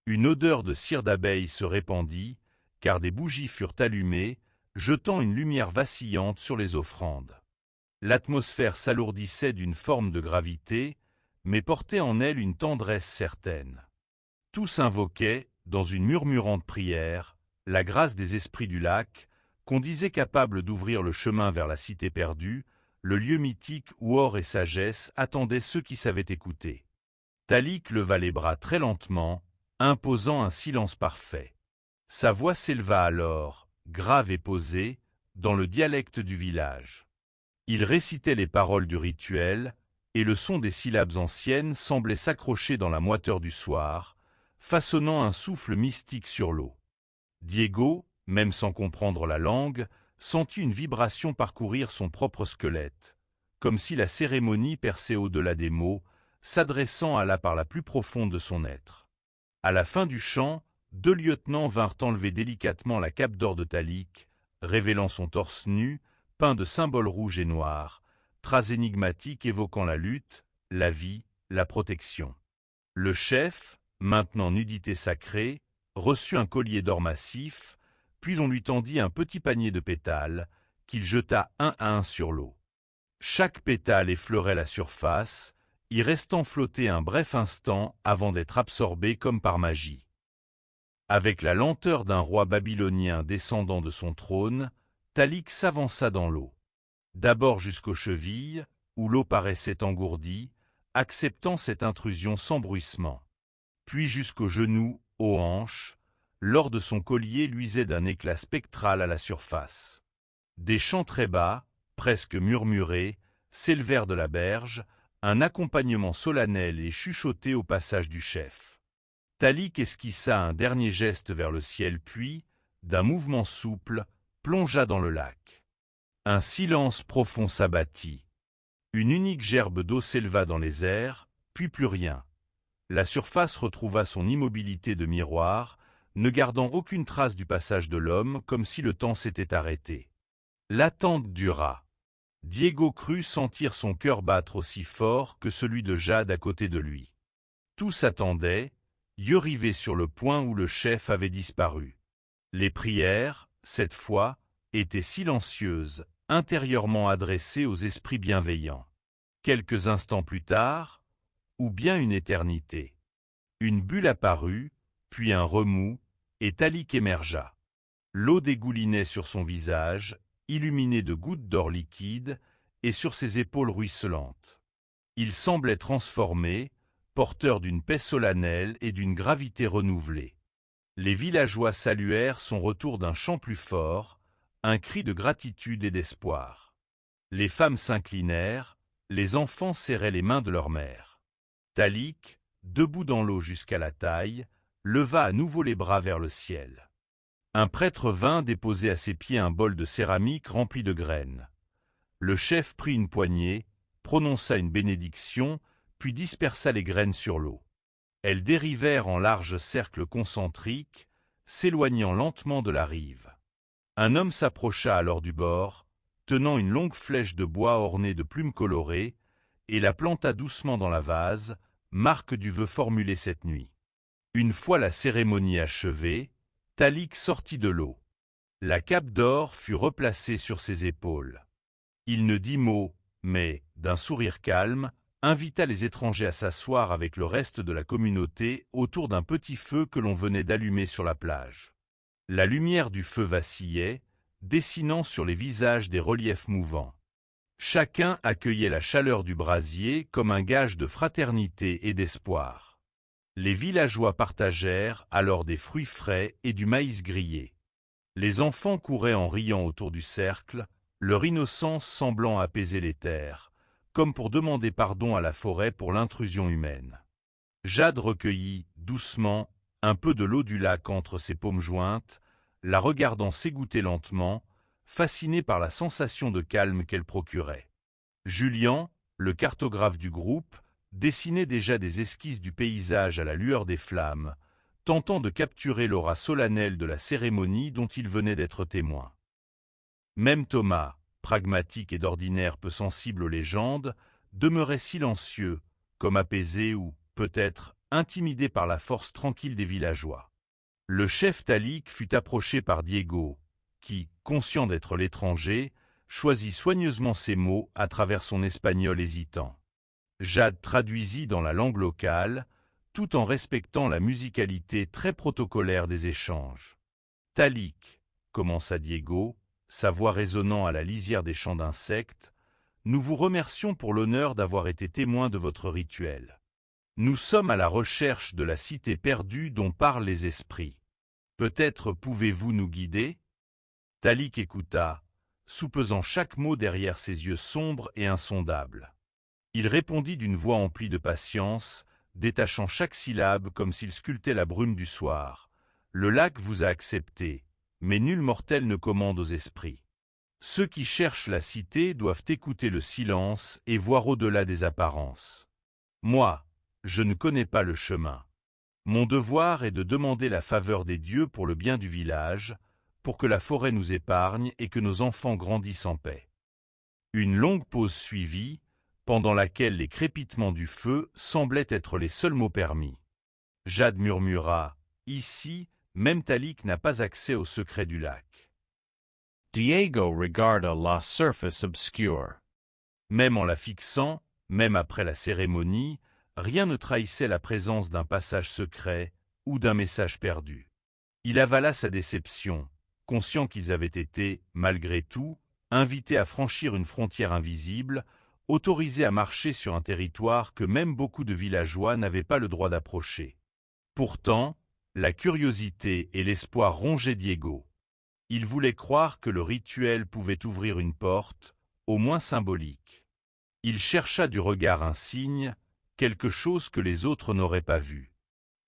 Une odeur de cire d'abeille se répandit, car des bougies furent allumées, jetant une lumière vacillante sur les offrandes. L'atmosphère s'alourdissait d'une forme de gravité, mais portait en elle une tendresse certaine. Tous invoquaient, dans une murmurante prière, la grâce des esprits du lac, qu'on disait capable d'ouvrir le chemin vers la cité perdue, le lieu mythique où or et sagesse attendaient ceux qui savaient écouter. Talik leva les bras très lentement, imposant un silence parfait. Sa voix s'éleva alors, grave et posée, dans le dialecte du village. Il récitait les paroles du rituel, et le son des syllabes anciennes semblait s'accrocher dans la moiteur du soir, façonnant un souffle mystique sur l'eau. Diego, même sans comprendre la langue, sentit une vibration parcourir son propre squelette, comme si la cérémonie perçait au-delà des mots, s'adressant à la part la plus profonde de son être. À la fin du chant, 2 lieutenants vinrent enlever délicatement la cape d'or de Talik, révélant son torse nu, peint de symboles rouges et noirs, traces énigmatiques évoquant la lutte, la vie, la protection. Le chef, maintenant nudité sacrée, reçut un collier d'or massif, puis on lui tendit un petit panier de pétales, qu'il jeta un à un sur l'eau. Chaque pétale effleurait la surface, y restant flotter un bref instant avant d'être absorbé comme par magie. Avec la lenteur d'un roi babylonien descendant de son trône, Talik s'avança dans l'eau. D'abord jusqu'aux chevilles, où l'eau paraissait engourdie, acceptant cette intrusion sans bruissement. Puis jusqu'aux genoux, aux hanches, l'or de son collier luisait d'un éclat spectral à la surface. Des chants très bas, presque murmurés, s'élevèrent de la berge, un accompagnement solennel et chuchoté au passage du chef. Talik esquissa un dernier geste vers le ciel puis, d'un mouvement souple, plongea dans le lac. Un silence profond s'abattit. Une unique gerbe d'eau s'éleva dans les airs, puis plus rien. La surface retrouva son immobilité de miroir, ne gardant aucune trace du passage de l'homme, comme si le temps s'était arrêté. L'attente dura. Diego crut sentir son cœur battre aussi fort que celui de Jade à côté de lui. Tous attendaient, yeux rivés sur le point où le chef avait disparu. Les prières, cette fois, étaient silencieuses, intérieurement adressées aux esprits bienveillants. Quelques instants plus tard, ou bien une éternité, une bulle apparut, puis un remous, et Talik émergea. L'eau dégoulinait sur son visage, illuminé de gouttes d'or liquide, et sur ses épaules ruisselantes. Il semblait transformé, porteur d'une paix solennelle et d'une gravité renouvelée. Les villageois saluèrent son retour d'un chant plus fort, un cri de gratitude et d'espoir. Les femmes s'inclinèrent, les enfants serraient les mains de leur mère. Talik, debout dans l'eau jusqu'à la taille, leva à nouveau les bras vers le ciel. Un prêtre vint déposer à ses pieds un bol de céramique rempli de graines. Le chef prit une poignée, prononça une bénédiction, puis dispersa les graines sur l'eau. Elles dérivèrent en larges cercles concentriques, s'éloignant lentement de la rive. Un homme s'approcha alors du bord, tenant une longue flèche de bois ornée de plumes colorées, et la planta doucement dans la vase, marque du vœu formulé cette nuit. Une fois la cérémonie achevée, Talik sortit de l'eau. La cape d'or fut replacée sur ses épaules. Il ne dit mot, mais, d'un sourire calme, invita les étrangers à s'asseoir avec le reste de la communauté autour d'un petit feu que l'on venait d'allumer sur la plage. La lumière du feu vacillait, dessinant sur les visages des reliefs mouvants. Chacun accueillait la chaleur du brasier comme un gage de fraternité et d'espoir. Les villageois partagèrent alors des fruits frais et du maïs grillé. Les enfants couraient en riant autour du cercle, leur innocence semblant apaiser les terres, comme pour demander pardon à la forêt pour l'intrusion humaine. Jade recueillit, doucement, un peu de l'eau du lac entre ses paumes jointes, la regardant s'égoutter lentement, fasciné par la sensation de calme qu'elle procurait. Julian, le cartographe du groupe, dessinait déjà des esquisses du paysage à la lueur des flammes, tentant de capturer l'aura solennelle de la cérémonie dont il venait d'être témoin. Même Thomas, pragmatique et d'ordinaire peu sensible aux légendes, demeurait silencieux, comme apaisé ou, peut-être, intimidé par la force tranquille des villageois. Le chef Talik fut approché par Diego, qui, conscient d'être l'étranger, choisit soigneusement ses mots à travers son espagnol hésitant. Jade traduisit dans la langue locale, tout en respectant la musicalité très protocolaire des échanges. « Talik, commença Diego, sa voix résonnant à la lisière des chants d'insectes, nous vous remercions pour l'honneur d'avoir été témoin de votre rituel. Nous sommes à la recherche de la cité perdue dont parlent les esprits. Peut-être pouvez-vous nous guider ?» Talik écouta, soupesant chaque mot derrière ses yeux sombres et insondables. Il répondit d'une voix emplie de patience, détachant chaque syllabe comme s'il sculptait la brume du soir. « Le lac vous a accepté, mais nul mortel ne commande aux esprits. Ceux qui cherchent la cité doivent écouter le silence et voir au-delà des apparences. Moi, je ne connais pas le chemin. Mon devoir est de demander la faveur des dieux pour le bien du village, pour que la forêt nous épargne et que nos enfants grandissent en paix. » Une longue pause suivit, pendant laquelle les crépitements du feu semblaient être les seuls mots permis. Jade murmura « Ici, même Talik n'a pas accès au secret du lac. » Diego regarda la surface obscure. Même en la fixant, même après la cérémonie, rien ne trahissait la présence d'un passage secret ou d'un message perdu. Il avala sa déception, conscient qu'ils avaient été, malgré tout, invités à franchir une frontière invisible, autorisés à marcher sur un territoire que même beaucoup de villageois n'avaient pas le droit d'approcher. Pourtant, la curiosité et l'espoir rongeaient Diego. Il voulait croire que le rituel pouvait ouvrir une porte, au moins symbolique. Il chercha du regard un signe, quelque chose que les autres n'auraient pas vu.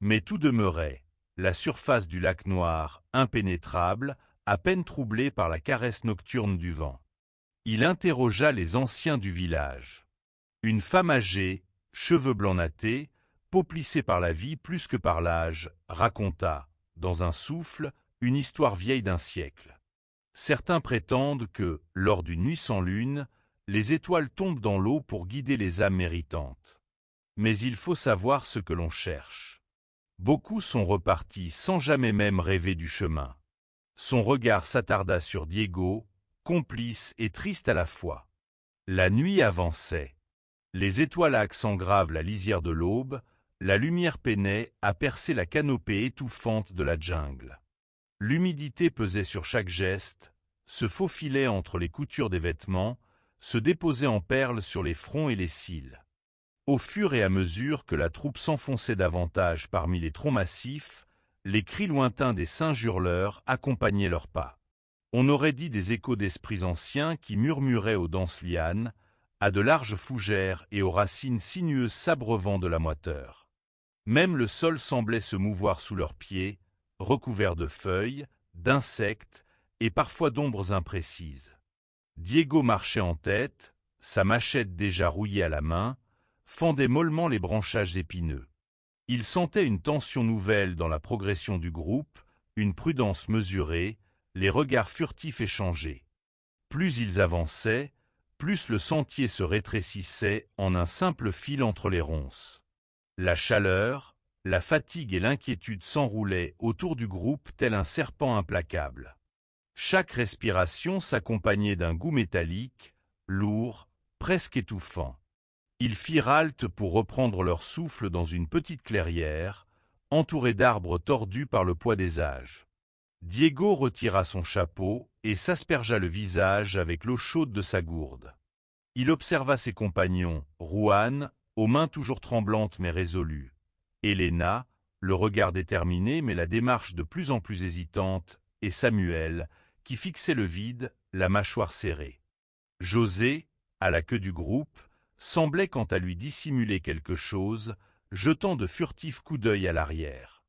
Mais tout demeurait, la surface du lac noir, impénétrable, à peine troublée par la caresse nocturne du vent. Il interrogea les anciens du village. Une femme âgée, cheveux blancs nattés, peau plissée par la vie plus que par l'âge, raconta, dans un souffle, une histoire vieille d'un siècle. Certains prétendent que, lors d'une nuit sans lune, les étoiles tombent dans l'eau pour guider les âmes méritantes. Mais il faut savoir ce que l'on cherche. Beaucoup sont repartis sans jamais même rêver du chemin. Son regard s'attarda sur Diego, complice et triste à la fois. La nuit avançait. Les étoiles à accent grave la lisière de l'aube, la lumière peinait à percer la canopée étouffante de la jungle. L'humidité pesait sur chaque geste, se faufilait entre les coutures des vêtements, se déposait en perles sur les fronts et les cils. Au fur et à mesure que la troupe s'enfonçait davantage parmi les troncs massifs, les cris lointains des singes hurleurs accompagnaient leurs pas. On aurait dit des échos d'esprits anciens qui murmuraient aux denses lianes, à de larges fougères et aux racines sinueuses s'abreuvant de la moiteur. Même le sol semblait se mouvoir sous leurs pieds, recouvert de feuilles, d'insectes et parfois d'ombres imprécises. Diego marchait en tête, sa machette déjà rouillée à la main, fendait mollement les branchages épineux. Il sentait une tension nouvelle dans la progression du groupe, une prudence mesurée, les regards furtifs échangés. Plus ils avançaient, plus le sentier se rétrécissait en un simple fil entre les ronces. La chaleur, la fatigue et l'inquiétude s'enroulaient autour du groupe tel un serpent implacable. Chaque respiration s'accompagnait d'un goût métallique, lourd, presque étouffant. Ils firent halte pour reprendre leur souffle dans une petite clairière, entourée d'arbres tordus par le poids des âges. Diego retira son chapeau et s'aspergea le visage avec l'eau chaude de sa gourde. Il observa ses compagnons, Juan, aux mains toujours tremblantes mais résolues, Elena, le regard déterminé mais la démarche de plus en plus hésitante, et Samuel, qui fixait le vide, la mâchoire serrée. José, à la queue du groupe, semblait quant à lui dissimuler quelque chose, jetant de furtifs coups d'œil à l'arrière.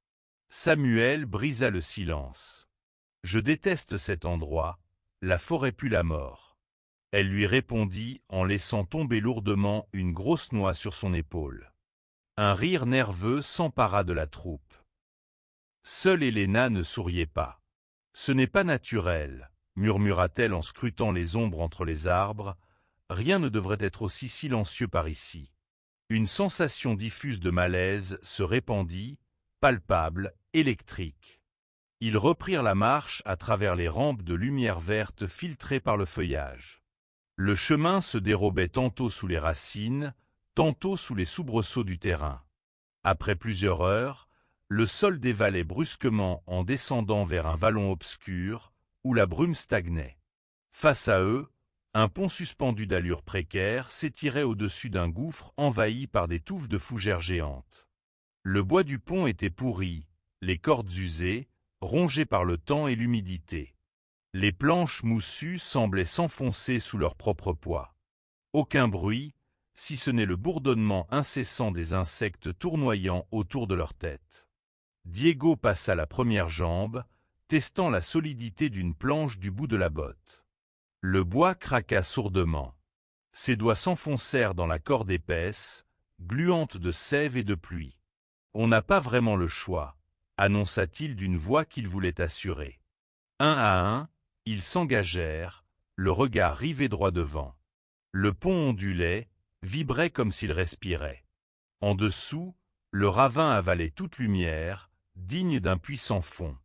Samuel brisa le silence. « Je déteste cet endroit, la forêt pue la mort. » Elle lui répondit en laissant tomber lourdement une grosse noix sur son épaule. Un rire nerveux s'empara de la troupe. Seule Elena ne souriait pas. « Ce n'est pas naturel, » murmura-t-elle en scrutant les ombres entre les arbres. « Rien ne devrait être aussi silencieux par ici. » Une sensation diffuse de malaise se répandit, palpable, électrique. Ils reprirent la marche à travers les rampes de lumière verte filtrées par le feuillage. Le chemin se dérobait tantôt sous les racines, tantôt sous les soubresauts du terrain. Après plusieurs heures, le sol dévalait brusquement en descendant vers un vallon obscur, où la brume stagnait. Face à eux, un pont suspendu d'allure précaire s'étirait au-dessus d'un gouffre envahi par des touffes de fougères géantes. Le bois du pont était pourri, les cordes usées, rongées par le temps et l'humidité. Les planches moussues semblaient s'enfoncer sous leur propre poids. Aucun bruit, si ce n'est le bourdonnement incessant des insectes tournoyant autour de leur tête. Diego passa la première jambe, testant la solidité d'une planche du bout de la botte. Le bois craqua sourdement. Ses doigts s'enfoncèrent dans la corde épaisse, gluante de sève et de pluie. « On n'a pas vraiment le choix », annonça-t-il d'une voix qu'il voulait assurer. Un à un, ils s'engagèrent, le regard rivé droit devant. Le pont ondulait, vibrait comme s'il respirait. En dessous, le ravin avalait toute lumière, digne d'un puissant fond.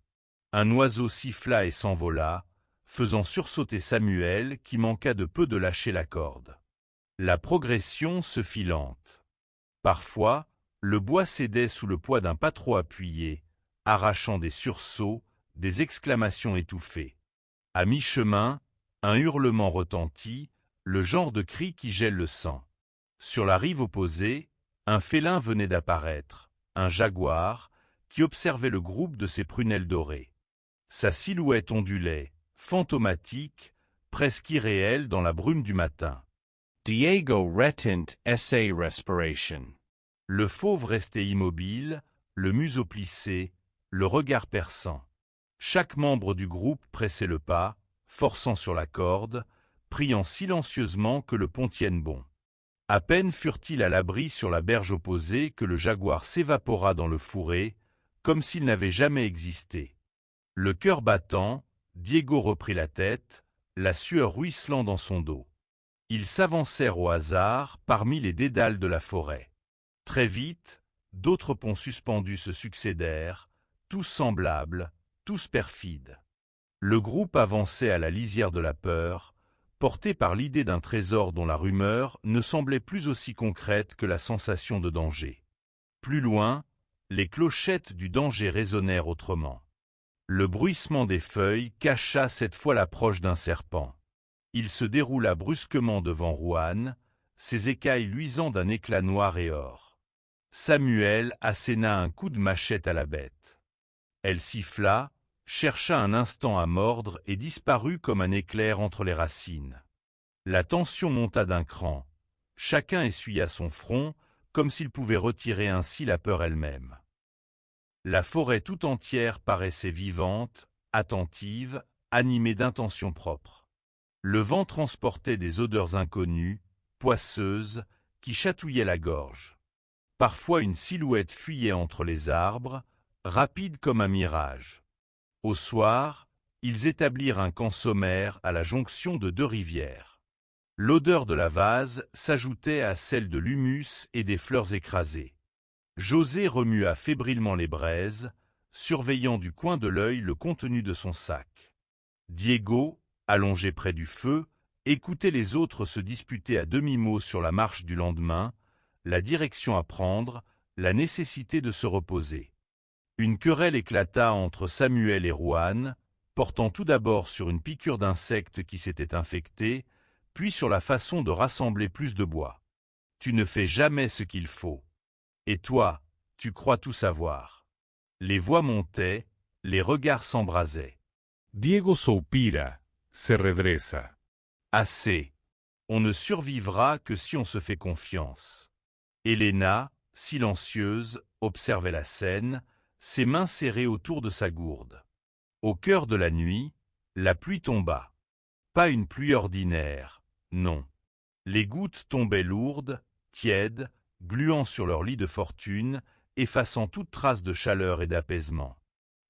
Un oiseau siffla et s'envola, faisant sursauter Samuel qui manqua de peu de lâcher la corde. La progression se fit lente. Parfois, le bois cédait sous le poids d'un pas trop appuyé, arrachant des sursauts, des exclamations étouffées. À mi-chemin, un hurlement retentit, le genre de cri qui gèle le sang. Sur la rive opposée, un félin venait d'apparaître, un jaguar, qui observait le groupe de ses prunelles dorées. Sa silhouette ondulait, fantomatique, presque irréelle dans la brume du matin. Diego retent essay respiration. Le fauve restait immobile, le museau plissé, le regard perçant. Chaque membre du groupe pressait le pas, forçant sur la corde, priant silencieusement que le pont tienne bon. À peine furent-ils à l'abri sur la berge opposée que le jaguar s'évapora dans le fourré, comme s'il n'avait jamais existé. Le cœur battant, Diego reprit la tête, la sueur ruisselant dans son dos. Ils s'avancèrent au hasard parmi les dédales de la forêt. Très vite, d'autres ponts suspendus se succédèrent, tous semblables, tous perfides. Le groupe avançait à la lisière de la peur, porté par l'idée d'un trésor dont la rumeur ne semblait plus aussi concrète que la sensation de danger. Plus loin, les clochettes du danger résonnèrent autrement. Le bruissement des feuilles cacha cette fois l'approche d'un serpent. Il se déroula brusquement devant Juan, ses écailles luisant d'un éclat noir et or. Samuel asséna un coup de machette à la bête. Elle siffla, chercha un instant à mordre et disparut comme un éclair entre les racines. La tension monta d'un cran. Chacun essuya son front, comme s'il pouvait retirer ainsi la peur elle-même. La forêt tout entière paraissait vivante, attentive, animée d'intentions propres. Le vent transportait des odeurs inconnues, poisseuses, qui chatouillaient la gorge. Parfois une silhouette fuyait entre les arbres, rapide comme un mirage. Au soir, ils établirent un camp sommaire à la jonction de deux rivières. L'odeur de la vase s'ajoutait à celle de l'humus et des fleurs écrasées. José remua fébrilement les braises, surveillant du coin de l'œil le contenu de son sac. Diego, allongé près du feu, Écouter les autres se disputer à demi-mot sur la marche du lendemain, la direction à prendre, la nécessité de se reposer. Une querelle éclata entre Samuel et Rohan, portant tout d'abord sur une piqûre d'insecte qui s'était infectée, puis sur la façon de rassembler plus de bois. « Tu ne fais jamais ce qu'il faut. Et toi, tu crois tout savoir. » Les voix montaient, les regards s'embrasaient. Diego soupira, se redressa. Assez. On ne survivra que si on se fait confiance. Helena, silencieuse, observait la scène, ses mains serrées autour de sa gourde. Au cœur de la nuit, la pluie tomba. Pas une pluie ordinaire, non. Les gouttes tombaient lourdes, tièdes, gluant sur leur lit de fortune, effaçant toute trace de chaleur et d'apaisement.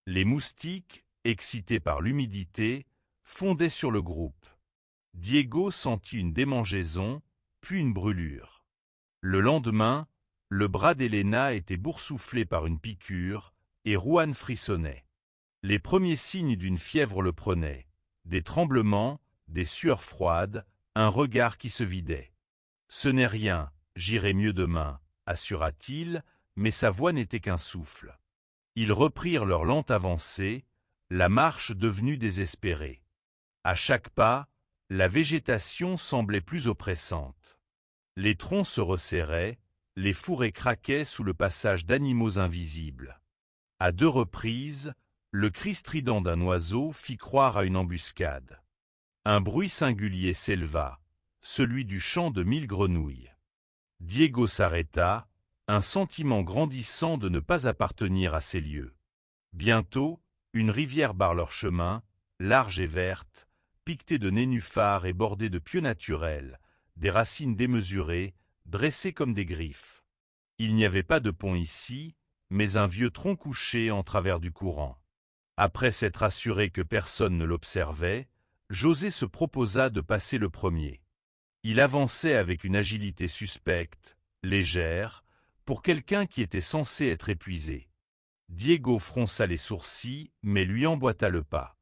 Les moustiques, excités par l'humidité, fondaient sur le groupe. Diego sentit une démangeaison, puis une brûlure. Le lendemain, le bras d'Helena était boursouflé par une piqûre, et Rohan frissonnait. Les premiers signes d'une fièvre le prenaient, des tremblements, des sueurs froides, un regard qui se vidait. « Ce n'est rien, j'irai mieux demain », assura-t-il, mais sa voix n'était qu'un souffle. Ils reprirent leur lente avancée, la marche devenue désespérée. À chaque pas, la végétation semblait plus oppressante. Les troncs se resserraient, les fourrés craquaient sous le passage d'animaux invisibles. À 2 reprises, le cri strident d'un oiseau fit croire à une embuscade. Un bruit singulier s'éleva, celui du chant de 1000 grenouilles. Diego s'arrêta, un sentiment grandissant de ne pas appartenir à ces lieux. Bientôt, une rivière barre leur chemin, large et verte, piquetée de nénuphars et bordée de pieux naturels, des racines démesurées, dressées comme des griffes. Il n'y avait pas de pont ici, mais un vieux tronc couché en travers du courant. Après s'être assuré que personne ne l'observait, José se proposa de passer le premier. Il avançait avec une agilité suspecte, légère, pour quelqu'un qui était censé être épuisé. Diego fronça les sourcils, mais lui emboîta le pas.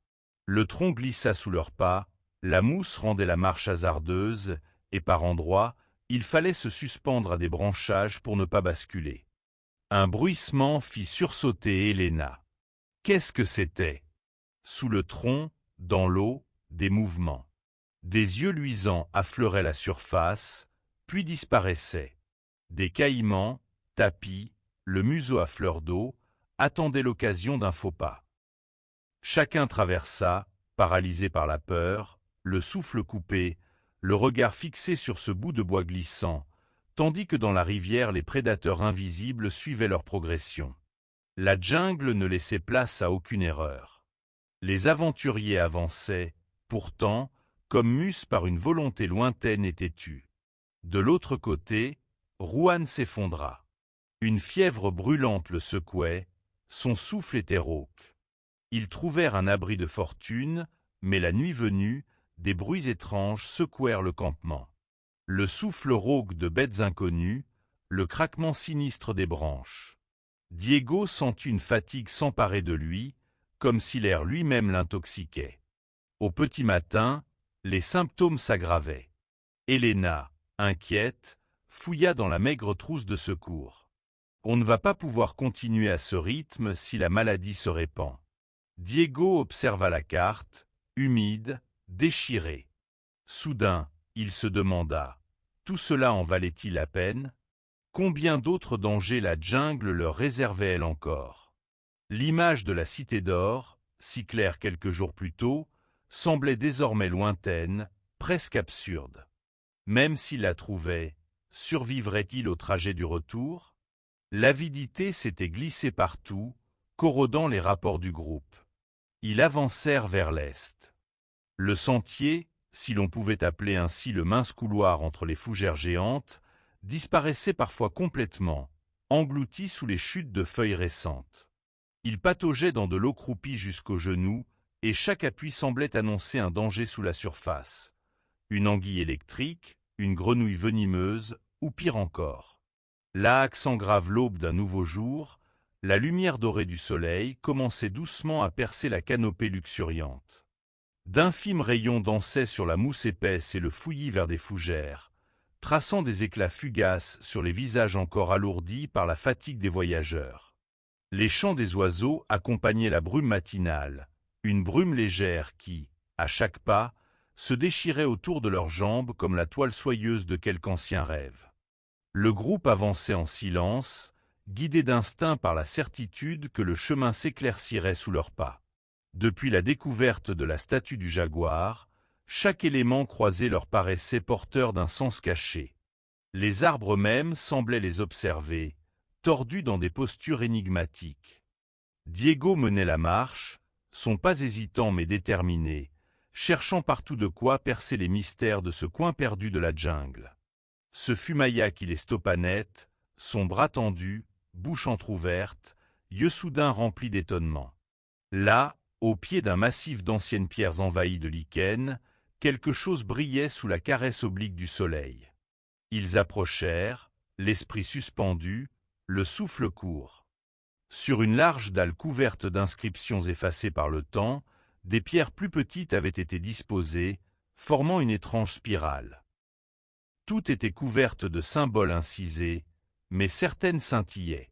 Le tronc glissa sous leurs pas, la mousse rendait la marche hasardeuse, et par endroits, il fallait se suspendre à des branchages pour ne pas basculer. Un bruissement fit sursauter Helena. Qu'est-ce que c'était? Sous le tronc, dans l'eau, des mouvements. Des yeux luisants affleuraient la surface, puis disparaissaient. Des caïmans, tapis, le museau à fleur d'eau, attendaient l'occasion d'un faux pas. Chacun traversa, paralysé par la peur, le souffle coupé, le regard fixé sur ce bout de bois glissant, tandis que dans la rivière les prédateurs invisibles suivaient leur progression. La jungle ne laissait place à aucune erreur. Les aventuriers avançaient, pourtant, comme mus par une volonté lointaine et têtue. De l'autre côté, Rohan s'effondra. Une fièvre brûlante le secouait, son souffle était rauque. Ils trouvèrent un abri de fortune, mais la nuit venue, des bruits étranges secouèrent le campement. Le souffle rauque de bêtes inconnues, le craquement sinistre des branches. Diego sentit une fatigue s'emparer de lui, comme si l'air lui-même l'intoxiquait. Au petit matin, les symptômes s'aggravaient. Helena, inquiète, fouilla dans la maigre trousse de secours. On ne va pas pouvoir continuer à ce rythme si la maladie se répand. Diego observa la carte, humide, déchirée. Soudain, il se demanda, tout cela en valait-il la peine? Combien d'autres dangers la jungle leur réservait-elle encore? L'image de la Cité d'Or, si claire quelques jours plus tôt, semblait désormais lointaine, presque absurde. Même s'il la trouvait, survivrait-il au trajet du retour? L'avidité s'était glissée partout, corrodant les rapports du groupe. Ils avancèrent vers l'est. Le sentier, si l'on pouvait appeler ainsi le mince couloir entre les fougères géantes, disparaissait parfois complètement, englouti sous les chutes de feuilles récentes. Il pataugeait dans de l'eau croupie jusqu'aux genoux, et chaque appui semblait annoncer un danger sous la surface. Une anguille électrique, une grenouille venimeuse, ou pire encore. Là s'engrave l'aube d'un nouveau jour, la lumière dorée du soleil commençait doucement à percer la canopée luxuriante. D'infimes rayons dansaient sur la mousse épaisse et le fouillis vers des fougères, traçant des éclats fugaces sur les visages encore alourdis par la fatigue des voyageurs. Les chants des oiseaux accompagnaient la brume matinale, une brume légère qui, à chaque pas, se déchirait autour de leurs jambes comme la toile soyeuse de quelque ancien rêve. Le groupe avançait en silence, guidé d'instinct par la certitude que le chemin s'éclaircirait sous leurs pas. Depuis la découverte de la statue du jaguar, chaque élément croisé leur paraissait porteur d'un sens caché. Les arbres mêmes semblaient les observer, tordus dans des postures énigmatiques. Diego menait la marche, son pas hésitant mais déterminé, cherchant partout de quoi percer les mystères de ce coin perdu de la jungle. Ce fut Maya qui les stoppa net, son bras tendu, bouche entr'ouverte, yeux soudain remplis d'étonnement. Là, au pied d'un massif d'anciennes pierres envahies de lichen, quelque chose brillait sous la caresse oblique du soleil. Ils approchèrent, l'esprit suspendu, le souffle court. Sur une large dalle couverte d'inscriptions effacées par le temps, des pierres plus petites avaient été disposées, formant une étrange spirale. Toutes étaient couvertes de symboles incisés, mais certaines scintillaient.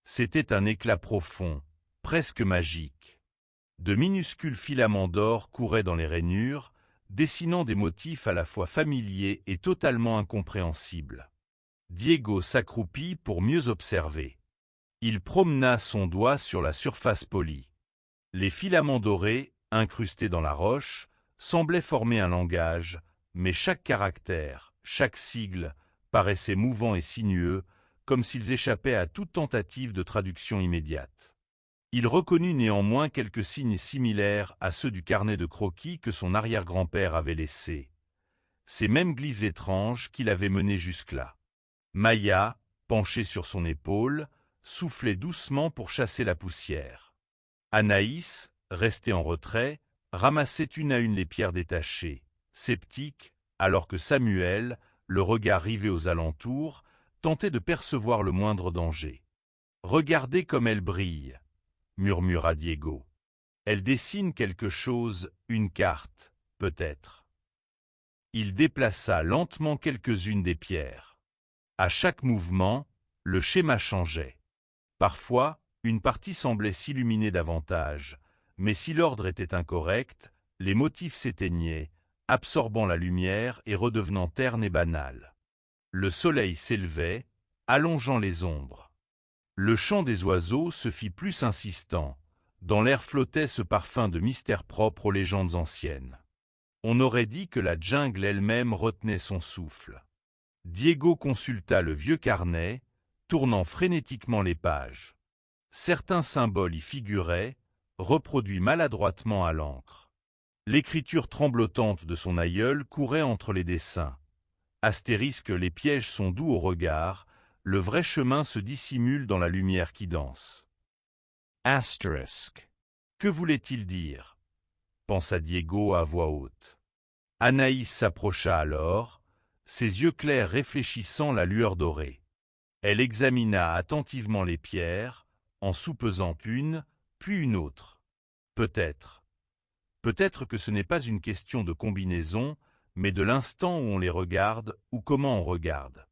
C'était un éclat profond, presque magique. De minuscules filaments d'or couraient dans les rainures, dessinant des motifs à la fois familiers et totalement incompréhensibles. Diego s'accroupit pour mieux observer. Il promena son doigt sur la surface polie. Les filaments dorés, incrustés dans la roche, semblaient former un langage, mais chaque caractère, chaque sigle, paraissait mouvant et sinueux, comme s'ils échappaient à toute tentative de traduction immédiate. Il reconnut néanmoins quelques signes similaires à ceux du carnet de croquis que son arrière-grand-père avait laissé. Ces mêmes glyphes étranges qui l'avaient mené jusque-là. Maya, penchée sur son épaule, soufflait doucement pour chasser la poussière. Anaïs, restée en retrait, ramassait une à une les pierres détachées, sceptique, alors que Samuel, le regard rivé aux alentours, tentait de percevoir le moindre danger. « Regardez comme elle brille !» murmura Diego. « Elle dessine quelque chose, une carte, peut-être. » Il déplaça lentement quelques-unes des pierres. À chaque mouvement, le schéma changeait. Parfois, une partie semblait s'illuminer davantage, mais si l'ordre était incorrect, les motifs s'éteignaient, absorbant la lumière et redevenant ternes et banals. Le soleil s'élevait, allongeant les ombres. Le chant des oiseaux se fit plus insistant. Dans l'air flottait ce parfum de mystère propre aux légendes anciennes. On aurait dit que la jungle elle-même retenait son souffle. Diego consulta le vieux carnet, tournant frénétiquement les pages. Certains symboles y figuraient, reproduits maladroitement à l'encre. L'écriture tremblotante de son aïeul courait entre les dessins. Astérisque, les pièges sont doux au regard, le vrai chemin se dissimule dans la lumière qui danse. Asterisk. Que voulait-il dire? Pensa Diego à voix haute. Anaïs s'approcha alors, ses yeux clairs réfléchissant la lueur dorée. Elle examina attentivement les pierres, en soupesant une, puis une autre. Peut-être. Peut-être que ce n'est pas une question de combinaison, mais de l'instant où on les regarde ou comment on regarde.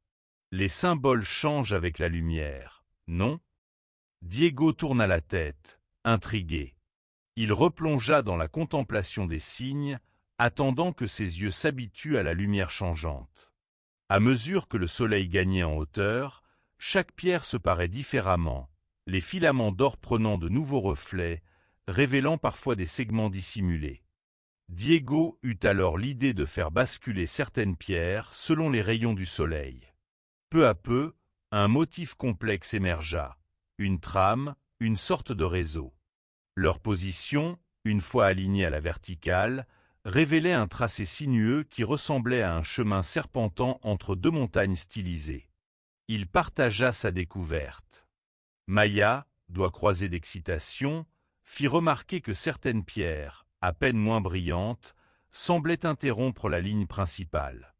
Les symboles changent avec la lumière, non? Diego tourna la tête, intrigué. Il replongea dans la contemplation des signes, attendant que ses yeux s'habituent à la lumière changeante. À mesure que le soleil gagnait en hauteur, chaque pierre se paraît différemment, les filaments d'or prenant de nouveaux reflets, révélant parfois des segments dissimulés. Diego eut alors l'idée de faire basculer certaines pierres selon les rayons du soleil. Peu à peu, un motif complexe émergea, une trame, une sorte de réseau. Leur position, une fois alignée à la verticale, révélait un tracé sinueux qui ressemblait à un chemin serpentant entre deux montagnes stylisées. Il partagea sa découverte. Maya, doigt croisé d'excitation, fit remarquer que certaines pierres, à peine moins brillantes, semblaient interrompre la ligne principale.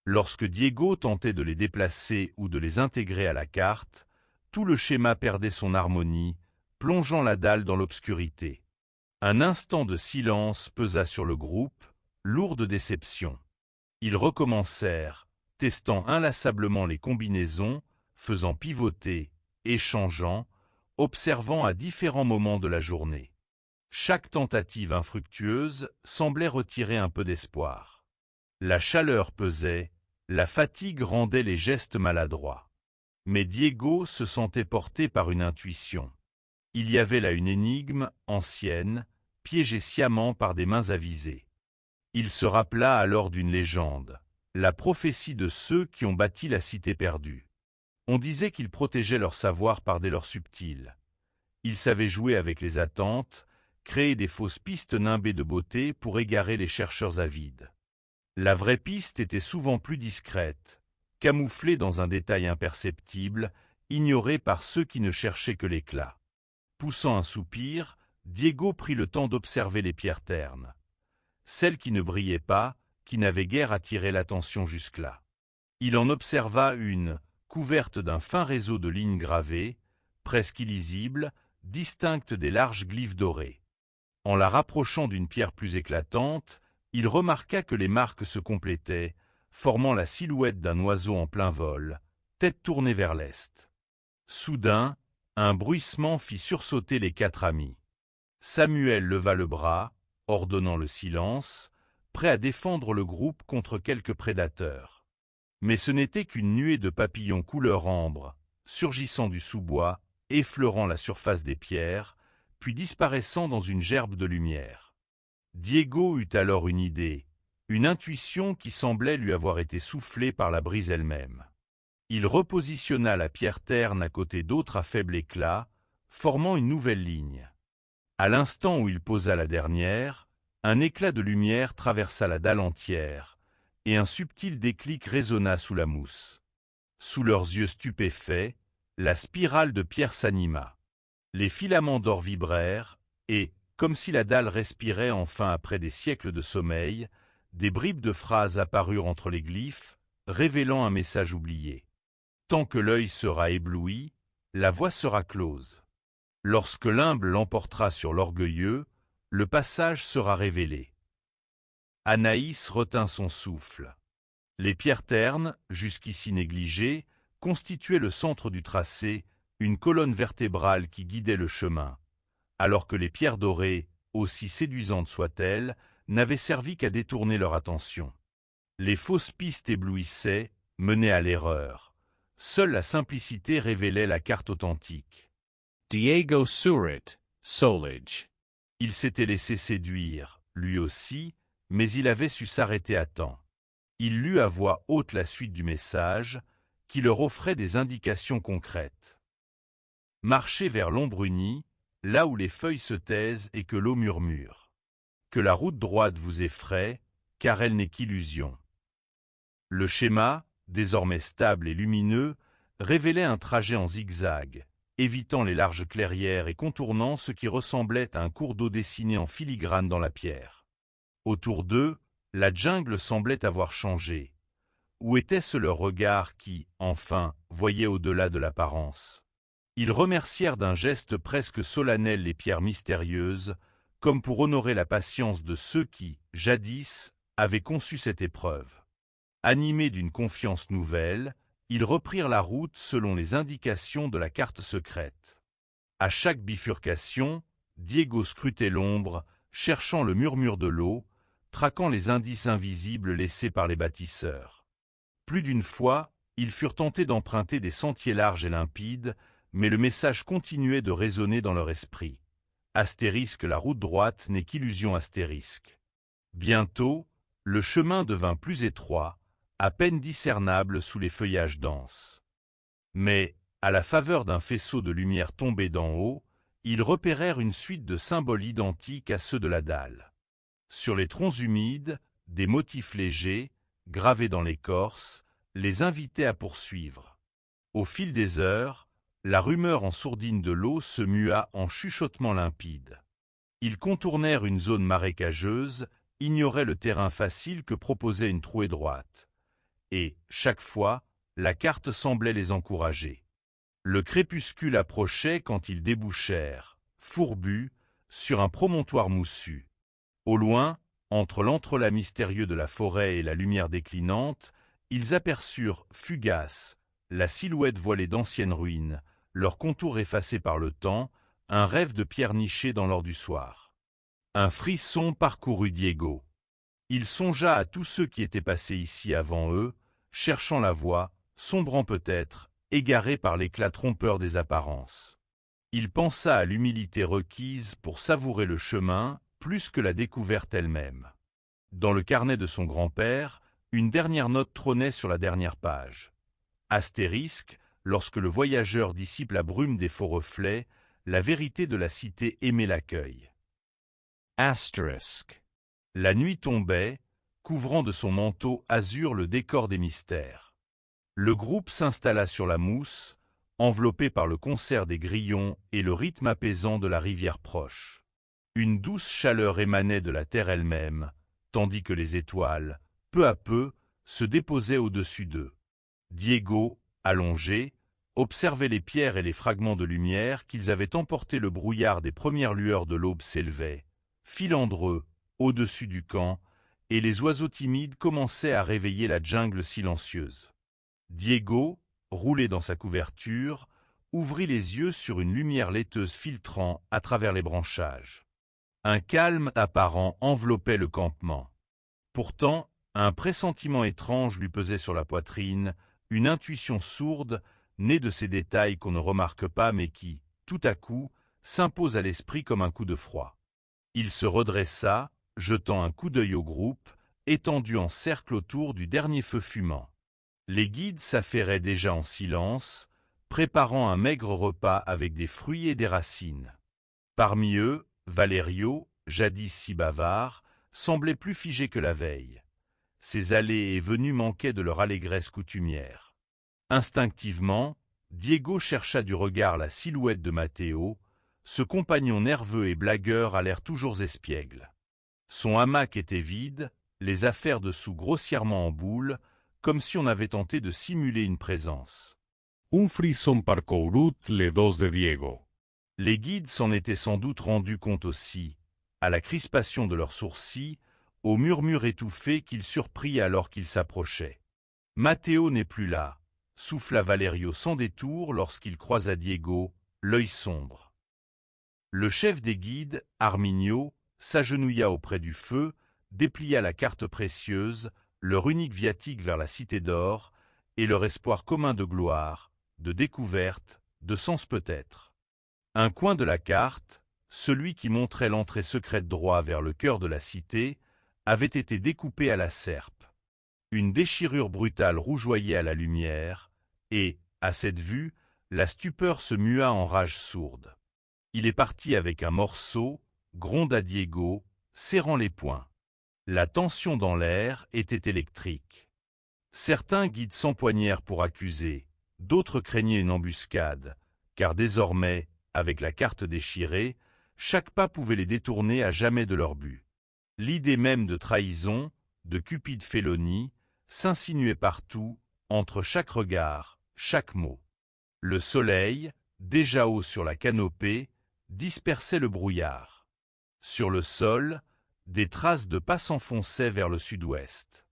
Lorsque Diego tentait de les déplacer ou de les intégrer à la carte, tout le schéma perdait son harmonie, plongeant la dalle dans l'obscurité. Un instant de silence pesa sur le groupe, lourd de déception. Ils recommencèrent, testant inlassablement les combinaisons, faisant pivoter, échangeant, observant à différents moments de la journée. Chaque tentative infructueuse semblait retirer un peu d'espoir. La chaleur pesait, la fatigue rendait les gestes maladroits. Mais Diego se sentait porté par une intuition. Il y avait là une énigme ancienne, piégée sciemment par des mains avisées. Il se rappela alors d'une légende, la prophétie de ceux qui ont bâti la cité perdue. On disait qu'ils protégeaient leur savoir par des leurres subtiles. Ils savaient jouer avec les attentes, créer des fausses pistes nimbées de beauté pour égarer les chercheurs avides. La vraie piste était souvent plus discrète, camouflée dans un détail imperceptible, ignoré par ceux qui ne cherchaient que l'éclat. Poussant un soupir, Diego prit le temps d'observer les pierres ternes. Celles qui ne brillaient pas, qui n'avaient guère attiré l'attention jusque-là. Il en observa une, couverte d'un fin réseau de lignes gravées, presque illisibles, distinctes des larges glyphes dorés. En la rapprochant d'une pierre plus éclatante, il remarqua que les marques se complétaient, formant la silhouette d'un oiseau en plein vol, tête tournée vers l'est. Soudain, un bruissement fit sursauter les quatre amis. Samuel leva le bras, ordonnant le silence, prêt à défendre le groupe contre quelques prédateurs. Mais ce n'était qu'une nuée de papillons couleur ambre, surgissant du sous-bois, effleurant la surface des pierres, puis disparaissant dans une gerbe de lumière. Diego eut alors une idée, une intuition qui semblait lui avoir été soufflée par la brise elle-même. Il repositionna la pierre terne à côté d'autres à faible éclat, formant une nouvelle ligne. À l'instant où il posa la dernière, un éclat de lumière traversa la dalle entière, et un subtil déclic résonna sous la mousse. Sous leurs yeux stupéfaits, la spirale de pierre s'anima. Les filaments d'or vibrèrent, et, comme si la dalle respirait enfin après des siècles de sommeil, des bribes de phrases apparurent entre les glyphes, révélant un message oublié. Tant que l'œil sera ébloui, la voie sera close. Lorsque l'humble l'emportera sur l'orgueilleux, le passage sera révélé. Anaïs retint son souffle. Les pierres ternes, jusqu'ici négligées, constituaient le centre du tracé, une colonne vertébrale qui guidait le chemin, alors que les pierres dorées, aussi séduisantes soient-elles, n'avaient servi qu'à détourner leur attention. Les fausses pistes éblouissaient, menaient à l'erreur. Seule la simplicité révélait la carte authentique. Diego Surit, Solige. Il s'était laissé séduire, lui aussi, mais il avait su s'arrêter à temps. Il lut à voix haute la suite du message, qui leur offrait des indications concrètes. Marchez vers l'ombre unie, là où les feuilles se taisent et que l'eau murmure. Que la route droite vous effraie, car elle n'est qu'illusion. Le schéma, désormais stable et lumineux, révélait un trajet en zigzag, évitant les larges clairières et contournant ce qui ressemblait à un cours d'eau dessiné en filigrane dans la pierre. Autour d'eux, la jungle semblait avoir changé. Où était-ce leur regard qui, enfin, voyait au-delà de l'apparence? Ils remercièrent d'un geste presque solennel les pierres mystérieuses, comme pour honorer la patience de ceux qui, jadis, avaient conçu cette épreuve. Animés d'une confiance nouvelle, ils reprirent la route selon les indications de la carte secrète. À chaque bifurcation, Diego scrutait l'ombre, cherchant le murmure de l'eau, traquant les indices invisibles laissés par les bâtisseurs. Plus d'une fois, ils furent tentés d'emprunter des sentiers larges et limpides, mais le message continuait de résonner dans leur esprit. Astérisque, la route droite n'est qu'illusion astérisque. Bientôt, le chemin devint plus étroit, à peine discernable sous les feuillages denses. Mais, à la faveur d'un faisceau de lumière tombé d'en haut, ils repérèrent une suite de symboles identiques à ceux de la dalle. Sur les troncs humides, des motifs légers, gravés dans l'écorce, les invitaient à poursuivre. Au fil des heures, la rumeur en sourdine de l'eau se mua en chuchotement limpide. Ils contournèrent une zone marécageuse, ignoraient le terrain facile que proposait une trouée droite. Et, chaque fois, la carte semblait les encourager. Le crépuscule approchait quand ils débouchèrent, fourbus, sur un promontoire moussu. Au loin, entre l'entrelacs mystérieux de la forêt et la lumière déclinante, ils aperçurent, fugace, la silhouette voilée d'anciennes ruines, leurs contours effacés par le temps, un rêve de pierre nichée dans l'or du soir. Un frisson parcourut Diego. Il songea à tous ceux qui étaient passés ici avant eux, cherchant la voie, sombrant peut-être, égarés par l'éclat trompeur des apparences. Il pensa à l'humilité requise pour savourer le chemin plus que la découverte elle-même. Dans le carnet de son grand-père, une dernière note trônait sur la dernière page. Astérisque, lorsque le voyageur dissipe la brume des faux reflets, la vérité de la cité aimait l'accueil. Asterisk. La nuit tombait, couvrant de son manteau azur le décor des mystères. Le groupe s'installa sur la mousse, enveloppé par le concert des grillons et le rythme apaisant de la rivière proche. Une douce chaleur émanait de la terre elle-même, tandis que les étoiles, peu à peu, se déposaient au-dessus d'eux. Diego, allongé, observait les pierres et les fragments de lumière qu'ils avaient emportés. Le brouillard des premières lueurs de l'aube s'élevait, filandreux, au-dessus du camp, et les oiseaux timides commençaient à réveiller la jungle silencieuse. Diego, roulé dans sa couverture, ouvrit les yeux sur une lumière laiteuse filtrant à travers les branchages. Un calme apparent enveloppait le campement. Pourtant, un pressentiment étrange lui pesait sur la poitrine, une intuition sourde, née de ces détails qu'on ne remarque pas mais qui, tout à coup, s'impose à l'esprit comme un coup de froid. Il se redressa, jetant un coup d'œil au groupe, étendu en cercle autour du dernier feu fumant. Les guides s'affairaient déjà en silence, préparant un maigre repas avec des fruits et des racines. Parmi eux, Valerio, jadis si bavard, semblait plus figé que la veille. Ses allées et venues manquaient de leur allégresse coutumière. Instinctivement, Diego chercha du regard la silhouette de Matteo, ce compagnon nerveux et blagueur à l'air toujours espiègle. Son hamac était vide, les affaires dessous grossièrement en boule, comme si on avait tenté de simuler une présence. Un frisson parcourut les dos de Diego. Les guides s'en étaient sans doute rendus compte aussi, à la crispation de leurs sourcils, au murmure étouffé qu'ils surprit alors qu'ils s'approchaient. « Matteo n'est plus là », souffla Valerio sans détour lorsqu'il croisa Diego, l'œil sombre. Le chef des guides, Arminio, s'agenouilla auprès du feu, déplia la carte précieuse, leur unique viatique vers la cité d'or, et leur espoir commun de gloire, de découverte, de sens peut-être. Un coin de la carte, celui qui montrait l'entrée secrète droit vers le cœur de la cité, avait été découpé à la serpe. Une déchirure brutale rougeoyait à la lumière, et, à cette vue, la stupeur se mua en rage sourde. Il est parti avec un morceau, gronda Diego, serrant les poings. La tension dans l'air était électrique. Certains guides s'empoignèrent pour accuser, d'autres craignaient une embuscade, car désormais, avec la carte déchirée, chaque pas pouvait les détourner à jamais de leur but. L'idée même de trahison, de cupide félonie, s'insinuait partout, entre chaque regard, chaque mot. Le soleil, déjà haut sur la canopée, dispersait le brouillard. Sur le sol, des traces de pas s'enfonçaient vers le sud-ouest.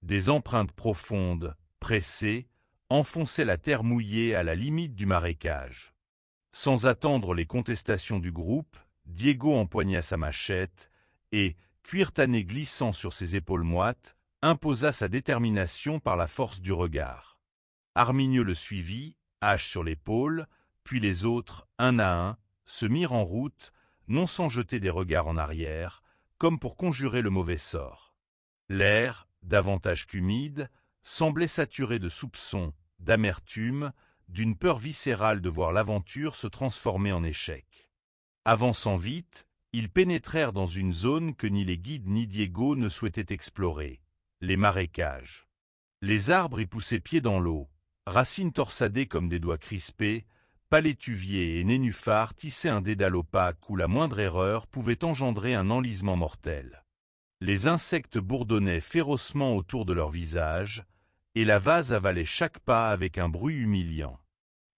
Des empreintes profondes, pressées, enfonçaient la terre mouillée à la limite du marécage. Sans attendre les contestations du groupe, Diego empoigna sa machette et, cuir-tanné glissant sur ses épaules moites, imposa sa détermination par la force du regard. Arminio le suivit, hache sur l'épaule, puis les autres, un à un, se mirent en route, non sans jeter des regards en arrière, comme pour conjurer le mauvais sort. L'air, davantage qu'humide, semblait saturé de soupçons, d'amertume, d'une peur viscérale de voir l'aventure se transformer en échec. Avançant vite, ils pénétrèrent dans une zone que ni les guides ni Diego ne souhaitaient explorer, les marécages. Les arbres y poussaient pieds dans l'eau, racines torsadées comme des doigts crispés, palétuviers et nénuphars tissaient un dédale opaque où la moindre erreur pouvait engendrer un enlisement mortel. Les insectes bourdonnaient férocement autour de leur visage, et la vase avalait chaque pas avec un bruit humiliant.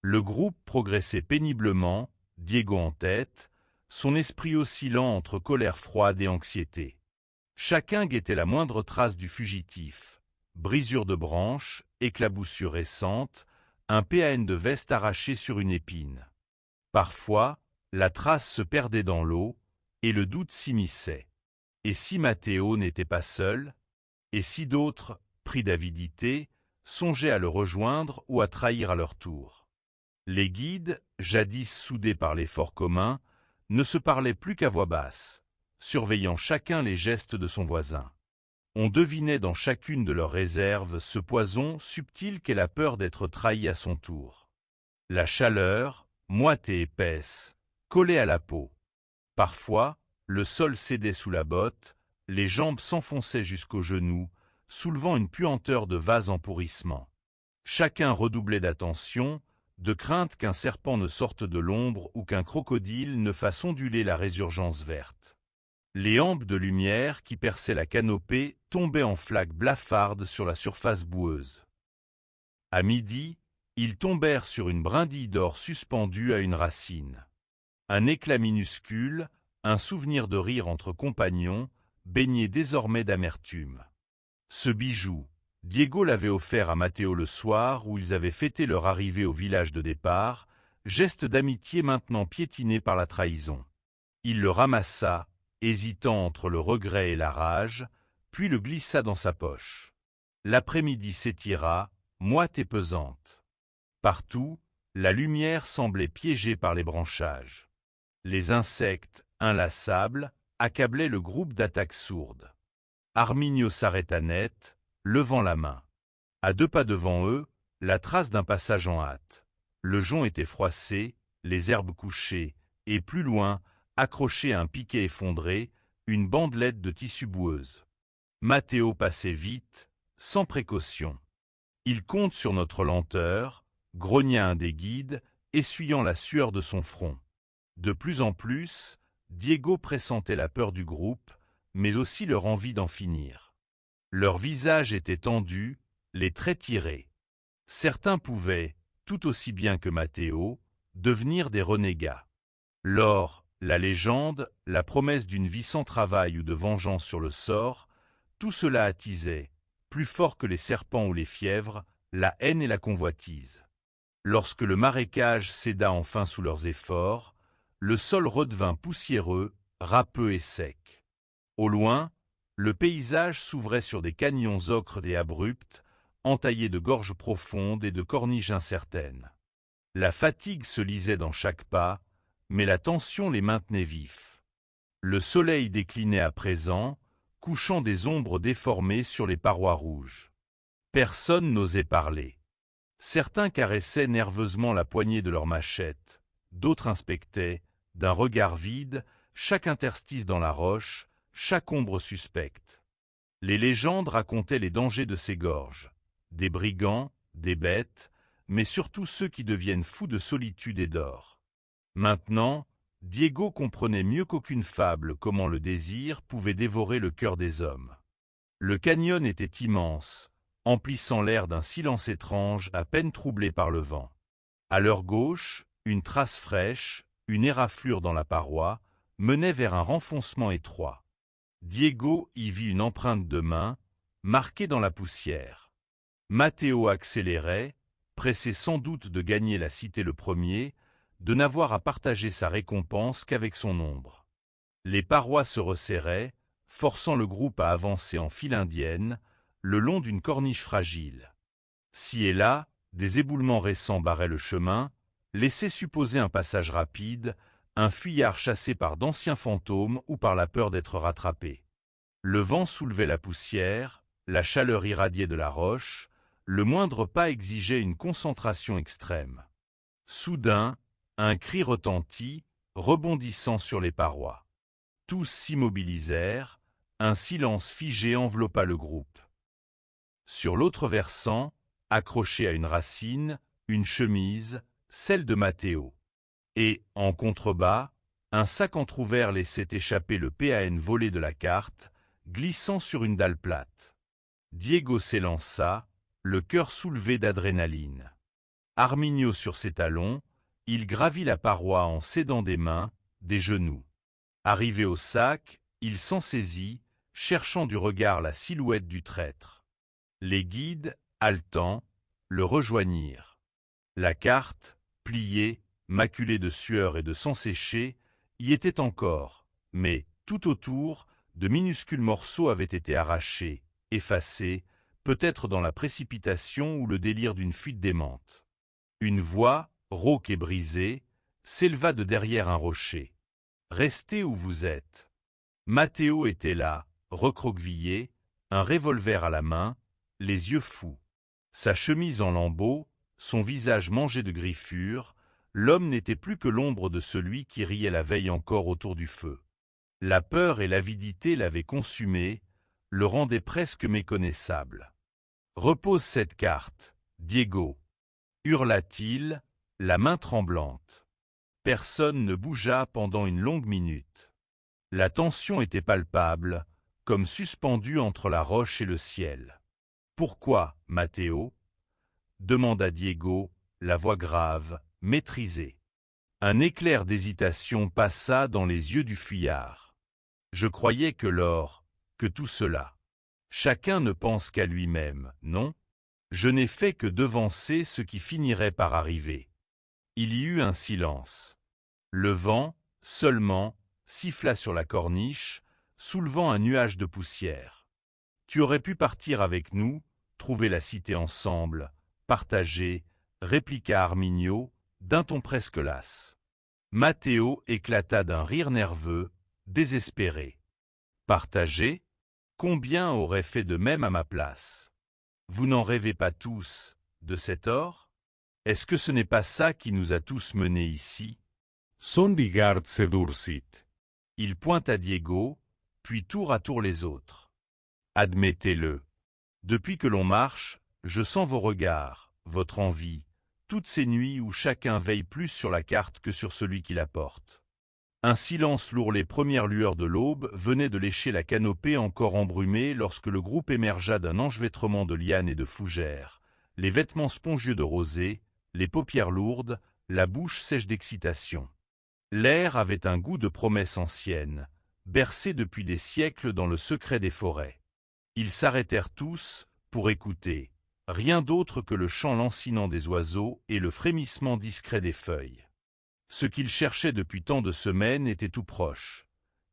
Le groupe progressait péniblement, Diego en tête, son esprit oscillant entre colère froide et anxiété. Chacun guettait la moindre trace du fugitif. Brisure de branche, éclaboussure récente, un PAN de veste arraché sur une épine. Parfois, la trace se perdait dans l'eau, et le doute s'immisçait. Et si Matteo n'était pas seul? Et si d'autres, pris d'avidité, songeaient à le rejoindre ou à trahir à leur tour? Les guides, jadis soudés par l'effort commun, ne se parlaient plus qu'à voix basse, surveillant chacun les gestes de son voisin. On devinait dans chacune de leurs réserves ce poison subtil qu'est la peur d'être trahi à son tour. La chaleur, moite et épaisse, collait à la peau. Parfois, le sol cédait sous la botte, les jambes s'enfonçaient jusqu'aux genoux, soulevant une puanteur de vase en pourrissement. Chacun redoublait d'attention, de crainte qu'un serpent ne sorte de l'ombre ou qu'un crocodile ne fasse onduler la résurgence verte. Les hampes de lumière qui perçaient la canopée tombaient en flaques blafardes sur la surface boueuse. À midi, ils tombèrent sur une brindille d'or suspendue à une racine. Un éclat minuscule, un souvenir de rire entre compagnons, baignait désormais d'amertume. Ce bijou, Diego l'avait offert à Matteo le soir où ils avaient fêté leur arrivée au village de départ, geste d'amitié maintenant piétiné par la trahison. Il le ramassa, hésitant entre le regret et la rage, puis le glissa dans sa poche. L'après-midi s'étira, moite et pesante. Partout, la lumière semblait piégée par les branchages. Les insectes, inlassables, accablaient le groupe d'attaques sourdes. Arminio s'arrêta net, levant la main. À 2 pas devant eux, la trace d'un passage en hâte. Le jonc était froissé, les herbes couchées, et plus loin, accrochée à un piquet effondré, une bandelette de tissu boueuse. Matteo passait vite, sans précaution. Il compte sur notre lenteur, grogna un des guides, essuyant la sueur de son front. De plus en plus, Diego pressentait la peur du groupe, mais aussi leur envie d'en finir. Leurs visages étaient tendus, les traits tirés. Certains pouvaient, tout aussi bien que Matteo, devenir des renégats. L'or, la légende, la promesse d'une vie sans travail ou de vengeance sur le sort, tout cela attisait, plus fort que les serpents ou les fièvres, la haine et la convoitise. Lorsque le marécage céda enfin sous leurs efforts, le sol redevint poussiéreux, râpeux et sec. Au loin, le paysage s'ouvrait sur des canyons ocres et abrupts, entaillés de gorges profondes et de corniches incertaines. La fatigue se lisait dans chaque pas, mais la tension les maintenait vifs. Le soleil déclinait à présent, couchant des ombres déformées sur les parois rouges. Personne n'osait parler. Certains caressaient nerveusement la poignée de leur machette, d'autres inspectaient, d'un regard vide, chaque interstice dans la roche, chaque ombre suspecte. Les légendes racontaient les dangers de ces gorges, des brigands, des bêtes, mais surtout ceux qui deviennent fous de solitude et d'or. Maintenant, Diego comprenait mieux qu'aucune fable comment le désir pouvait dévorer le cœur des hommes. Le canyon était immense, emplissant l'air d'un silence étrange à peine troublé par le vent. À leur gauche, une trace fraîche, une éraflure dans la paroi, menait vers un renfoncement étroit. Diego y vit une empreinte de main, marquée dans la poussière. Matteo accélérait, pressé sans doute de gagner la cité le premier, de n'avoir à partager sa récompense qu'avec son ombre. Les parois se resserraient, forçant le groupe à avancer en file indienne, le long d'une corniche fragile. Ci et là, des éboulements récents barraient le chemin, laissaient supposer un passage rapide, un fuyard chassé par d'anciens fantômes ou par la peur d'être rattrapé. Le vent soulevait la poussière, la chaleur irradiait de la roche, le moindre pas exigeait une concentration extrême. Soudain, un cri retentit, rebondissant sur les parois. Tous s'immobilisèrent, un silence figé enveloppa le groupe. Sur l'autre versant, accrochée à une racine, une chemise, celle de Matteo. Et, en contrebas, un sac entrouvert laissait échapper le PAN volé de la carte, glissant sur une dalle plate. Diego s'élança, le cœur soulevé d'adrénaline. Arminio sur ses talons, il gravit la paroi en s'aidant des mains, des genoux. Arrivé au sac, il s'en saisit, cherchant du regard la silhouette du traître. Les guides, haletants, le rejoignirent. La carte, pliée, maculée de sueur et de sang séché, y était encore, mais, tout autour, de minuscules morceaux avaient été arrachés, effacés, peut-être dans la précipitation ou le délire d'une fuite démente. Une voix, rauque et brisée, s'éleva de derrière un rocher. « Restez où vous êtes !» Matteo était là, recroquevillé, un revolver à la main, les yeux fous. Sa chemise en lambeaux, son visage mangé de griffures, l'homme n'était plus que l'ombre de celui qui riait la veille encore autour du feu. La peur et l'avidité l'avaient consumé, le rendaient presque méconnaissable. « Repose cette carte, Diego !» hurla-t-il, la main tremblante. Personne ne bougea pendant une longue minute. La tension était palpable, comme suspendue entre la roche et le ciel. « Pourquoi, Matteo ?» demanda Diego, la voix grave, maîtrisée. Un éclair d'hésitation passa dans les yeux du fuyard. « Je croyais que l'or, que tout cela. Chacun ne pense qu'à lui-même, non ? Je n'ai fait que devancer ce qui finirait par arriver. » Il y eut un silence. Le vent, seulement, siffla sur la corniche, soulevant un nuage de poussière. « Tu aurais pu partir avec nous, trouver la cité ensemble, partager, » répliqua Arminio, d'un ton presque las. Matteo éclata d'un rire nerveux, désespéré. « Partager ? Combien auraient fait de même à ma place ? Vous n'en rêvez pas tous, de cet or ? Est-ce que ce n'est pas ça qui nous a tous menés ici ? » Son vigard sedursit. Il pointe à Diego, puis tour à tour les autres. « Admettez-le. Depuis que l'on marche, je sens vos regards, votre envie, toutes ces nuits où chacun veille plus sur la carte que sur celui qui la porte. » Un silence lourd, les premières lueurs de l'aube venaient de lécher la canopée encore embrumée lorsque le groupe émergea d'un enchevêtrement de lianes et de fougères, les vêtements spongieux de rosée, les paupières lourdes, la bouche sèche d'excitation. L'air avait un goût de promesse ancienne, bercé depuis des siècles dans le secret des forêts. Ils s'arrêtèrent tous pour écouter, rien d'autre que le chant lancinant des oiseaux et le frémissement discret des feuilles. Ce qu'ils cherchaient depuis tant de semaines était tout proche.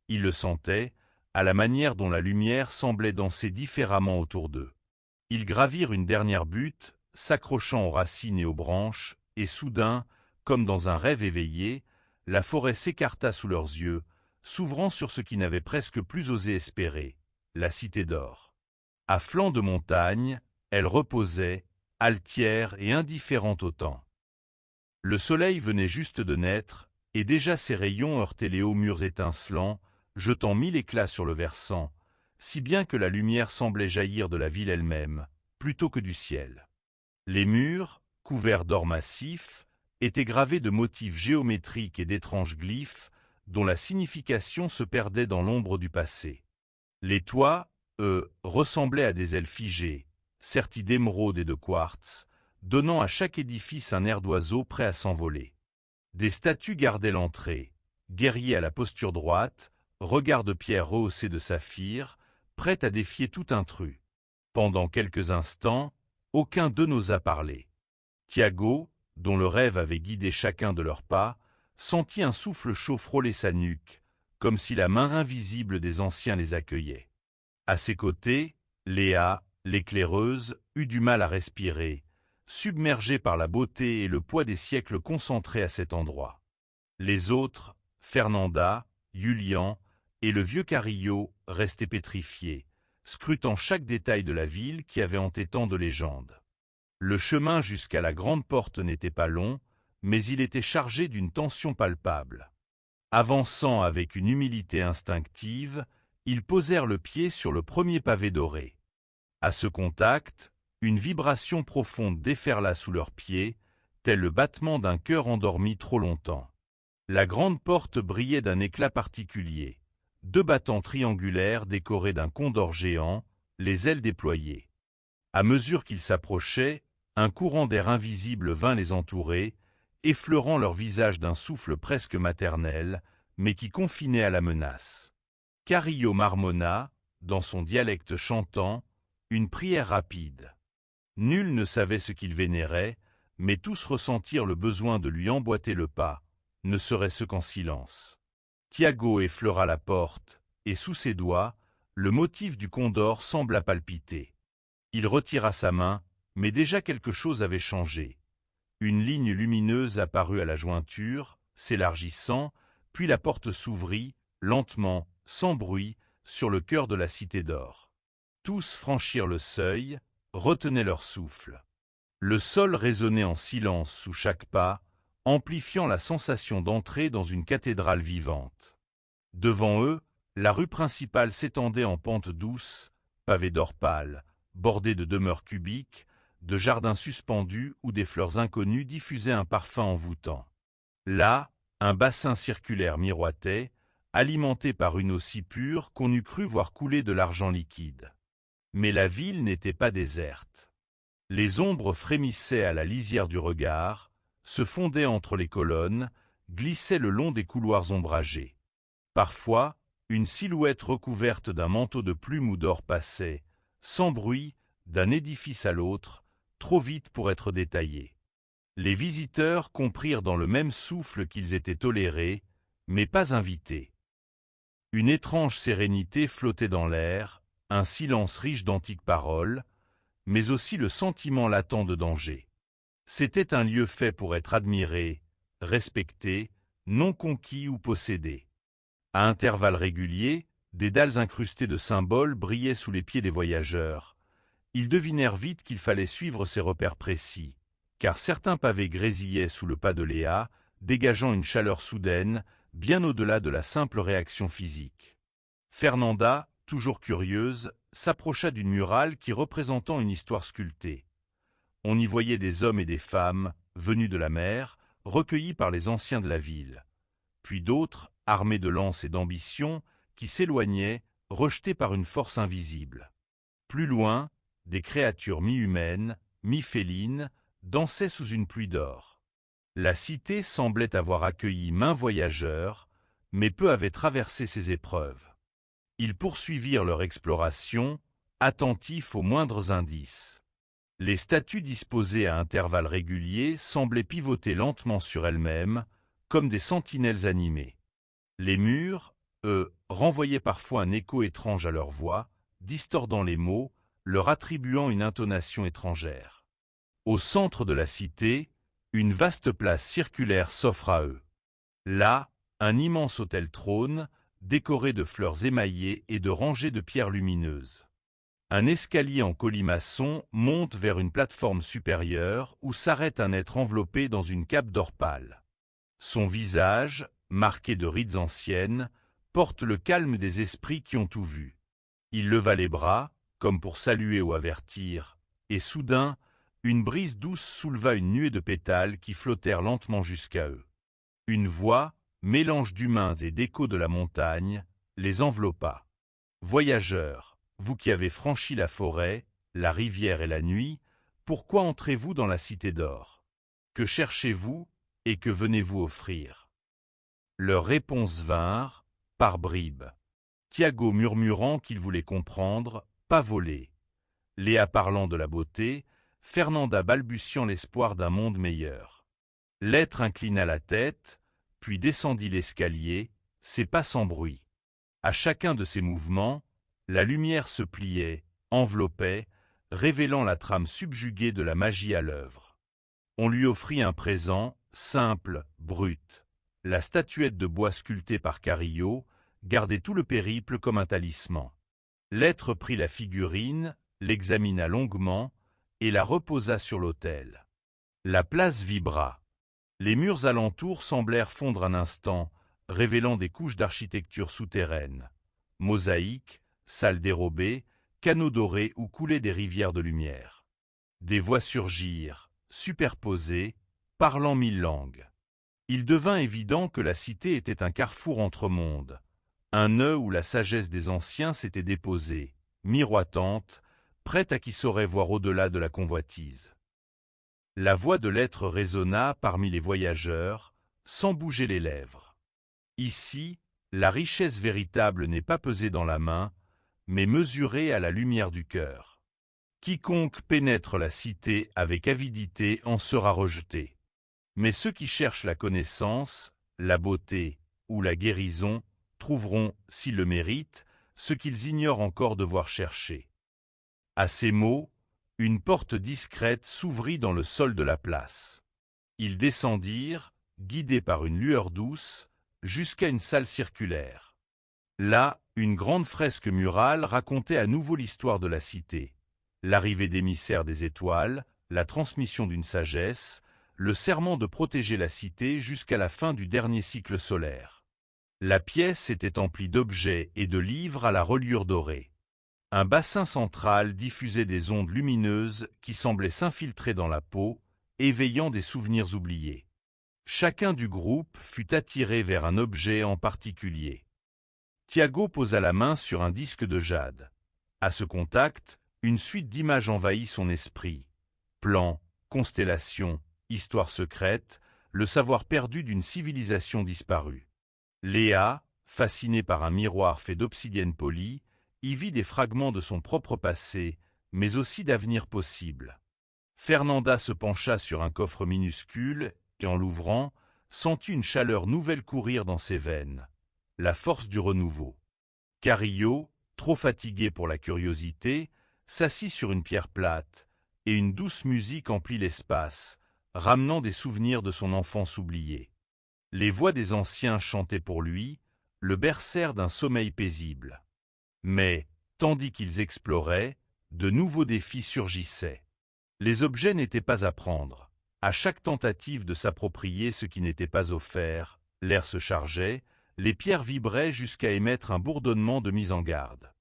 Ils le sentaient, à la manière dont la lumière semblait danser différemment autour d'eux. Ils gravirent une dernière butte, s'accrochant aux racines et aux branches, et soudain, comme dans un rêve éveillé, la forêt s'écarta sous leurs yeux, s'ouvrant sur ce qu'ils n'avaient presque plus osé espérer, la cité d'or. À flanc de montagne, elle reposait, altière et indifférente au temps. Le soleil venait juste de naître, et déjà ses rayons heurtaient les hauts murs étincelants, jetant mille éclats sur le versant, si bien que la lumière semblait jaillir de la ville elle-même, plutôt que du ciel. Les murs, couverts d'or massif, étaient gravés de motifs géométriques et d'étranges glyphes, dont la signification se perdait dans l'ombre du passé. Les toits, eux, ressemblaient à des ailes figées, serties d'émeraude et de quartz, donnant à chaque édifice un air d'oiseau prêt à s'envoler. Des statues gardaient l'entrée, guerriers à la posture droite, regard de pierre rehaussé de saphir, prêts à défier tout intrus. Pendant quelques instants, aucun d'eux n'osa parler. Tiago, dont le rêve avait guidé chacun de leurs pas, sentit un souffle chaud frôler sa nuque, comme si la main invisible des anciens les accueillait. À ses côtés, Léa, l'éclaireuse, eut du mal à respirer, submergée par la beauté et le poids des siècles concentrés à cet endroit. Les autres, Fernanda, Julian et le vieux Carillo, restaient pétrifiés, scrutant chaque détail de la ville qui avait hanté tant de légendes. Le chemin jusqu'à la grande porte n'était pas long, mais il était chargé d'une tension palpable. Avançant avec une humilité instinctive, ils posèrent le pied sur le premier pavé doré. À ce contact, une vibration profonde déferla sous leurs pieds, tel le battement d'un cœur endormi trop longtemps. La grande porte brillait d'un éclat particulier, 2 battants triangulaires décorés d'un condor géant, les ailes déployées. À mesure qu'ils s'approchaient, un courant d'air invisible vint les entourer, effleurant leur visage d'un souffle presque maternel, mais qui confinait à la menace. Carillo marmonna, dans son dialecte chantant, une prière rapide. Nul ne savait ce qu'il vénérait, mais tous ressentirent le besoin de lui emboîter le pas, ne serait-ce qu'en silence. Tiago effleura la porte, et sous ses doigts, le motif du condor sembla palpiter. Il retira sa main, mais déjà quelque chose avait changé. Une ligne lumineuse apparut à la jointure, s'élargissant, puis la porte s'ouvrit, lentement, sans bruit, sur le cœur de la cité d'or. Tous franchirent le seuil, retenaient leur souffle. Le sol résonnait en silence sous chaque pas, amplifiant la sensation d'entrer dans une cathédrale vivante. Devant eux, la rue principale s'étendait en pente douce, pavée d'or pâle, bordée de demeures cubiques, de jardins suspendus où des fleurs inconnues diffusaient un parfum envoûtant. Là, un bassin circulaire miroitait, alimenté par une eau si pure qu'on eût cru voir couler de l'argent liquide. Mais la ville n'était pas déserte. Les ombres frémissaient à la lisière du regard, se fondaient entre les colonnes, glissaient le long des couloirs ombragés. Parfois, une silhouette recouverte d'un manteau de plumes ou d'or passait, sans bruit, d'un édifice à l'autre, trop vite pour être détaillée. Les visiteurs comprirent dans le même souffle qu'ils étaient tolérés, mais pas invités. Une étrange sérénité flottait dans l'air, un silence riche d'antiques paroles, mais aussi le sentiment latent de danger. C'était un lieu fait pour être admiré, respecté, non conquis ou possédé. À intervalles réguliers, des dalles incrustées de symboles brillaient sous les pieds des voyageurs. Ils devinèrent vite qu'il fallait suivre ces repères précis, car certains pavés grésillaient sous le pas de Léa, dégageant une chaleur soudaine, bien au-delà de la simple réaction physique. Fernanda, toujours curieuse, s'approcha d'une murale qui représentant une histoire sculptée. On y voyait des hommes et des femmes, venus de la mer, recueillis par les anciens de la ville. Puis d'autres, armés de lances et d'ambition, qui s'éloignaient, rejetés par une force invisible. Plus loin, des créatures mi-humaines, mi-félines, dansaient sous une pluie d'or. La cité semblait avoir accueilli maints voyageurs, mais peu avaient traversé ces épreuves. Ils poursuivirent leur exploration, attentifs aux moindres indices. Les statues disposées à intervalles réguliers semblaient pivoter lentement sur elles-mêmes, comme des sentinelles animées. Les murs, eux, renvoyaient parfois un écho étrange à leur voix, distordant les mots, leur attribuant une intonation étrangère. Au centre de la cité, une vaste place circulaire s'offre à eux. Là, un immense autel trône, décoré de fleurs émaillées et de rangées de pierres lumineuses. Un escalier en colimaçon monte vers une plateforme supérieure où s'arrête un être enveloppé dans une cape d'or pâle. Son visage, marqué de rides anciennes, porte le calme des esprits qui ont tout vu. Il leva les bras, comme pour saluer ou avertir, et soudain, une brise douce souleva une nuée de pétales qui flottèrent lentement jusqu'à eux. Une voix, mélange d'humains et d'échos de la montagne, les enveloppa. « Voyageurs, vous qui avez franchi la forêt, la rivière et la nuit, pourquoi entrez-vous dans la cité d'or? Que cherchez-vous et que venez-vous offrir ?» Leurs réponses vinrent, par bribes. Tiago murmurant qu'il voulait comprendre, pas voler. Léa parlant de la beauté, Fernanda balbutiant l'espoir d'un monde meilleur. L'être inclina la tête, puis descendit l'escalier, ses pas sans bruit. À chacun de ses mouvements, la lumière se pliait, enveloppait, révélant la trame subjuguée de la magie à l'œuvre. On lui offrit un présent, simple, brut. La statuette de bois sculptée par Carillo gardait tout le périple comme un talisman. L'être prit la figurine, l'examina longuement et la reposa sur l'autel. La place vibra. Les murs alentours semblèrent fondre un instant, révélant des couches d'architecture souterraine. Mosaïques, salles dérobées, canaux dorés où coulaient des rivières de lumière. Des voix surgirent, superposées, parlant mille langues. Il devint évident que la cité était un carrefour entre mondes, un nœud où la sagesse des anciens s'était déposée, miroitante, prête à qui saurait voir au-delà de la convoitise. La voix de l'être résonna parmi les voyageurs, sans bouger les lèvres. Ici, la richesse véritable n'est pas pesée dans la main, mais mesurée à la lumière du cœur. Quiconque pénètre la cité avec avidité en sera rejeté. Mais ceux qui cherchent la connaissance, la beauté ou la guérison trouveront, s'ils le méritent, ce qu'ils ignorent encore devoir chercher. À ces mots, une porte discrète s'ouvrit dans le sol de la place. Ils descendirent, guidés par une lueur douce, jusqu'à une salle circulaire. Là, une grande fresque murale racontait à nouveau l'histoire de la cité, l'arrivée d'émissaires des étoiles, la transmission d'une sagesse, le serment de protéger la cité jusqu'à la fin du dernier cycle solaire. La pièce était emplie d'objets et de livres à la reliure dorée. Un bassin central diffusait des ondes lumineuses qui semblaient s'infiltrer dans la peau, éveillant des souvenirs oubliés. Chacun du groupe fut attiré vers un objet en particulier. Tiago posa la main sur un disque de jade. À ce contact, une suite d'images envahit son esprit. Plans, constellations, histoires secrètes, le savoir perdu d'une civilisation disparue. Léa, fascinée par un miroir fait d'obsidienne polie, y vit des fragments de son propre passé, mais aussi d'avenir possible. Fernanda se pencha sur un coffre minuscule et, en l'ouvrant, sentit une chaleur nouvelle courir dans ses veines. La force du renouveau. Carillo, trop fatigué pour la curiosité, s'assit sur une pierre plate, et une douce musique emplit l'espace, ramenant des souvenirs de son enfance oubliée. Les voix des anciens chantaient pour lui, le bercèrent d'un sommeil paisible. Mais, tandis qu'ils exploraient, de nouveaux défis surgissaient. Les objets n'étaient pas à prendre. À chaque tentative de s'approprier ce qui n'était pas offert, l'air se chargeait, les pierres vibraient jusqu'à émettre un bourdonnement de mise en garde.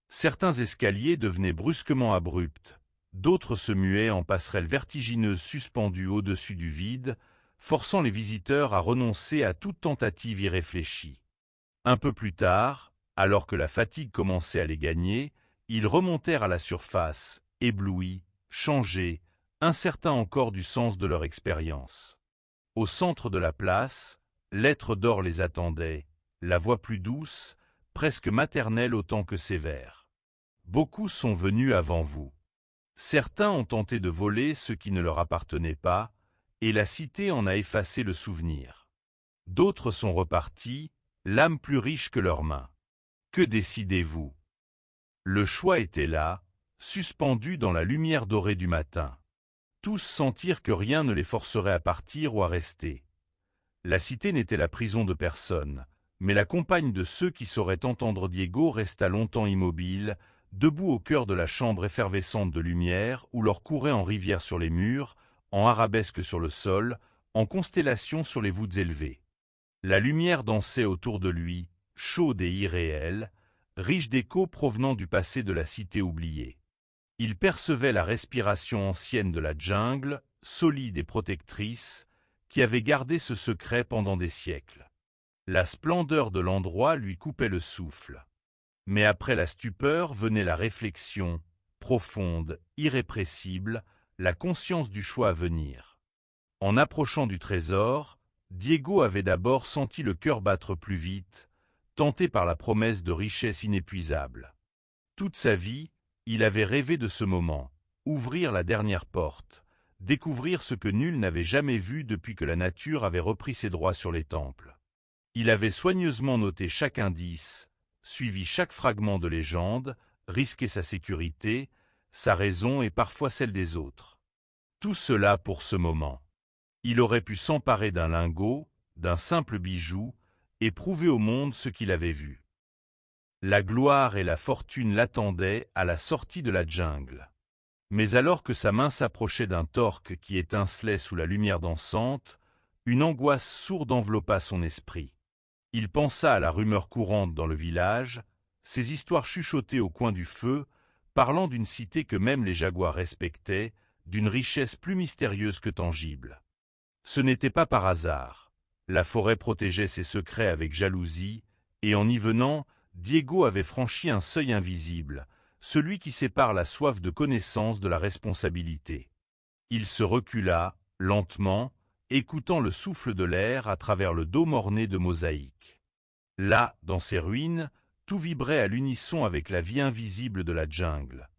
Certains escaliers devenaient brusquement abrupts, d'autres se muaient en passerelles vertigineuses suspendues au-dessus du vide, forçant les visiteurs à renoncer à toute tentative irréfléchie. Un peu plus tard, alors que la fatigue commençait à les gagner, ils remontèrent à la surface, éblouis, changés, incertains encore du sens de leur expérience. Au centre de la place, l'être d'or les attendait, la voix plus douce, presque maternelle autant que sévère. Beaucoup sont venus avant vous. Certains ont tenté de voler ce qui ne leur appartenait pas, et la cité en a effacé le souvenir. D'autres sont repartis, l'âme plus riche que leurs mains. Que décidez-vous? Le choix était là, suspendu dans la lumière dorée du matin. Tous sentirent que rien ne les forcerait à partir ou à rester. La cité n'était la prison de personne, mais la compagne de ceux qui sauraient entendre Diego resta longtemps immobile, debout au cœur de la chambre effervescente de lumière où l'or courait en rivière sur les murs, en arabesque sur le sol, en constellation sur les voûtes élevées. La lumière dansait autour de lui, chaude et irréelle, riche d'échos provenant du passé de la cité oubliée. Il percevait la respiration ancienne de la jungle, solide et protectrice, qui avait gardé ce secret pendant des siècles. La splendeur de l'endroit lui coupait le souffle. Mais après la stupeur venait la réflexion, profonde, irrépressible, la conscience du choix à venir. En approchant du trésor, Diego avait d'abord senti le cœur battre plus vite, tenté par la promesse de richesse inépuisable. Toute sa vie, il avait rêvé de ce moment, ouvrir la dernière porte, découvrir ce que nul n'avait jamais vu depuis que la nature avait repris ses droits sur les temples. Il avait soigneusement noté chaque indice, suivi chaque fragment de légende, risqué sa sécurité, sa raison et parfois celle des autres. Tout cela pour ce moment. Il aurait pu s'emparer d'un lingot, d'un simple bijou, et prouver au monde ce qu'il avait vu. La gloire et la fortune l'attendaient à la sortie de la jungle. Mais alors que sa main s'approchait d'un torque qui étincelait sous la lumière dansante, une angoisse sourde enveloppa son esprit. Il pensa à la rumeur courante dans le village, ces histoires chuchotées au coin du feu, parlant d'une cité que même les jaguars respectaient, d'une richesse plus mystérieuse que tangible. Ce n'était pas par hasard. La forêt protégeait ses secrets avec jalousie, et en y venant, Diego avait franchi un seuil invisible, celui qui sépare la soif de connaissance de la responsabilité. Il se recula, lentement, écoutant le souffle de l'air à travers le dôme orné de mosaïques. Là, dans ces ruines, tout vibrait à l'unisson avec la vie invisible de la jungle.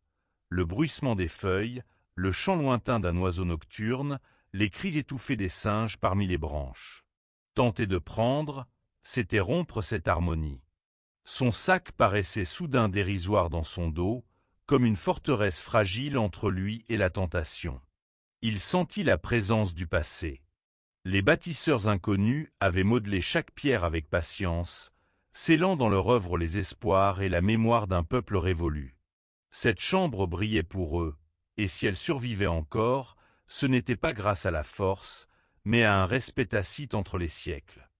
Le bruissement des feuilles, le chant lointain d'un oiseau nocturne, les cris étouffés des singes parmi les branches. Tenter de prendre, c'était rompre cette harmonie. Son sac paraissait soudain dérisoire dans son dos, comme une forteresse fragile entre lui et la tentation. Il sentit la présence du passé. Les bâtisseurs inconnus avaient modelé chaque pierre avec patience, scellant dans leur œuvre les espoirs et la mémoire d'un peuple révolu. Cette chambre brillait pour eux, et si elle survivait encore, ce n'était pas grâce à la force, mais à un respect tacite entre les siècles.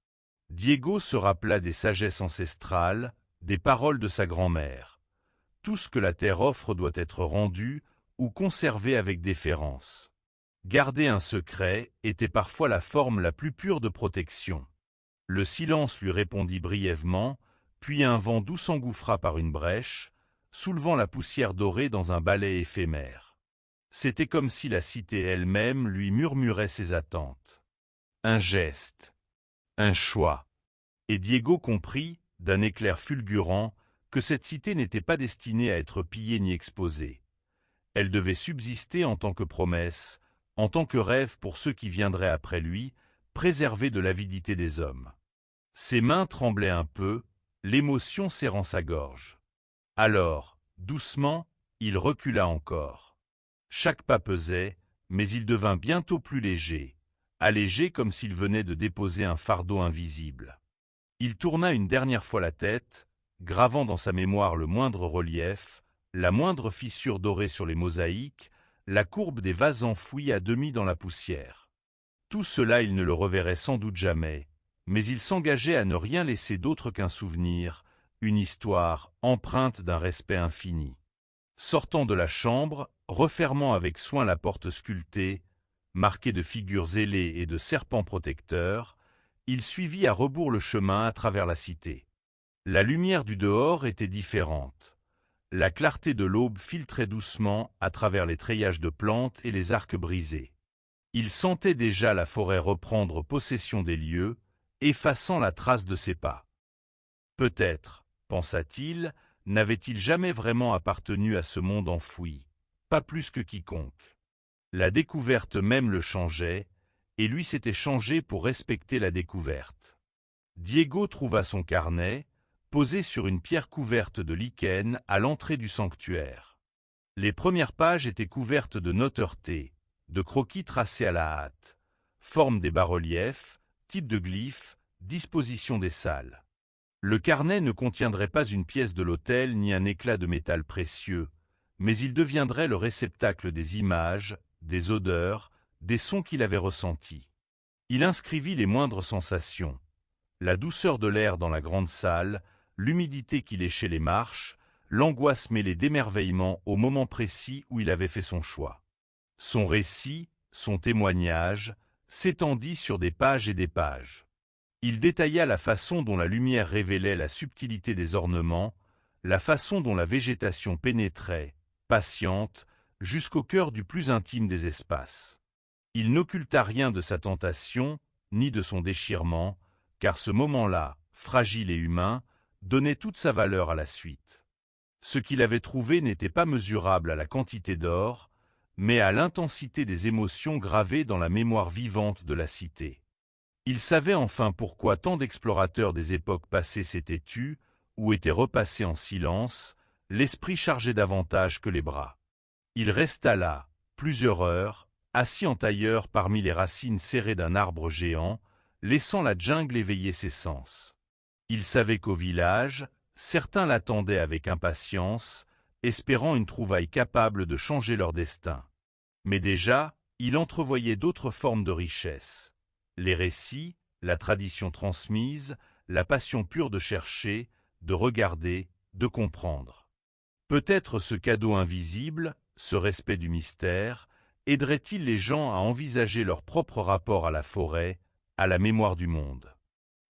Diego se rappela des sagesses ancestrales, des paroles de sa grand-mère. Tout ce que la terre offre doit être rendu ou conservé avec déférence. Garder un secret était parfois la forme la plus pure de protection. Le silence lui répondit brièvement, puis un vent doux s'engouffra par une brèche, soulevant la poussière dorée dans un balai éphémère. C'était comme si la cité elle-même lui murmurait ses attentes. Un geste, un choix. Et Diego comprit, d'un éclair fulgurant, que cette cité n'était pas destinée à être pillée ni exposée. Elle devait subsister en tant que promesse, en tant que rêve pour ceux qui viendraient après lui, préservée de l'avidité des hommes. Ses mains tremblaient un peu, l'émotion serrant sa gorge. Alors, doucement, il recula encore. Chaque pas pesait, mais il devint bientôt plus léger, allégé comme s'il venait de déposer un fardeau invisible. Il tourna une dernière fois la tête, gravant dans sa mémoire le moindre relief, la moindre fissure dorée sur les mosaïques, la courbe des vases enfouis à demi dans la poussière. Tout cela il ne le reverrait sans doute jamais, mais il s'engageait à ne rien laisser d'autre qu'un souvenir, une histoire empreinte d'un respect infini. Sortant de la chambre, refermant avec soin la porte sculptée, marquée de figures ailées et de serpents protecteurs, il suivit à rebours le chemin à travers la cité. La lumière du dehors était différente. La clarté de l'aube filtrait doucement à travers les treillages de plantes et les arcs brisés. Il sentait déjà la forêt reprendre possession des lieux, effaçant la trace de ses pas. Peut-être, pensa-t-il, n'avait-il jamais vraiment appartenu à ce monde enfoui, pas plus que quiconque. La découverte même le changeait, et lui s'était changé pour respecter la découverte. Diego trouva son carnet, posé sur une pierre couverte de lichen à l'entrée du sanctuaire. Les premières pages étaient couvertes de notes heurtées, de croquis tracés à la hâte, forme des bas-reliefs, type de glyphes, disposition des salles. Le carnet ne contiendrait pas une pièce de l'autel ni un éclat de métal précieux, mais il deviendrait le réceptacle des images, des odeurs, des sons qu'il avait ressentis. Il inscrivit les moindres sensations, la douceur de l'air dans la grande salle, l'humidité qui léchait les marches, l'angoisse mêlée d'émerveillement au moment précis où il avait fait son choix. Son récit, son témoignage, s'étendit sur des pages et des pages. Il détailla la façon dont la lumière révélait la subtilité des ornements, la façon dont la végétation pénétrait, patiente, jusqu'au cœur du plus intime des espaces. Il n'occulta rien de sa tentation, ni de son déchirement, car ce moment-là, fragile et humain, donnait toute sa valeur à la suite. Ce qu'il avait trouvé n'était pas mesurable à la quantité d'or, mais à l'intensité des émotions gravées dans la mémoire vivante de la cité. Il savait enfin pourquoi tant d'explorateurs des époques passées s'étaient tus, ou étaient repassés en silence, l'esprit chargé davantage que les bras. Il resta là, plusieurs heures, assis en tailleur parmi les racines serrées d'un arbre géant, laissant la jungle éveiller ses sens. Il savait qu'au village, certains l'attendaient avec impatience, espérant une trouvaille capable de changer leur destin. Mais déjà, il entrevoyait d'autres formes de richesse. Les récits, la tradition transmise, la passion pure de chercher, de regarder, de comprendre. Peut-être ce cadeau invisible, ce respect du mystère, aiderait-il les gens à envisager leur propre rapport à la forêt, à la mémoire du monde.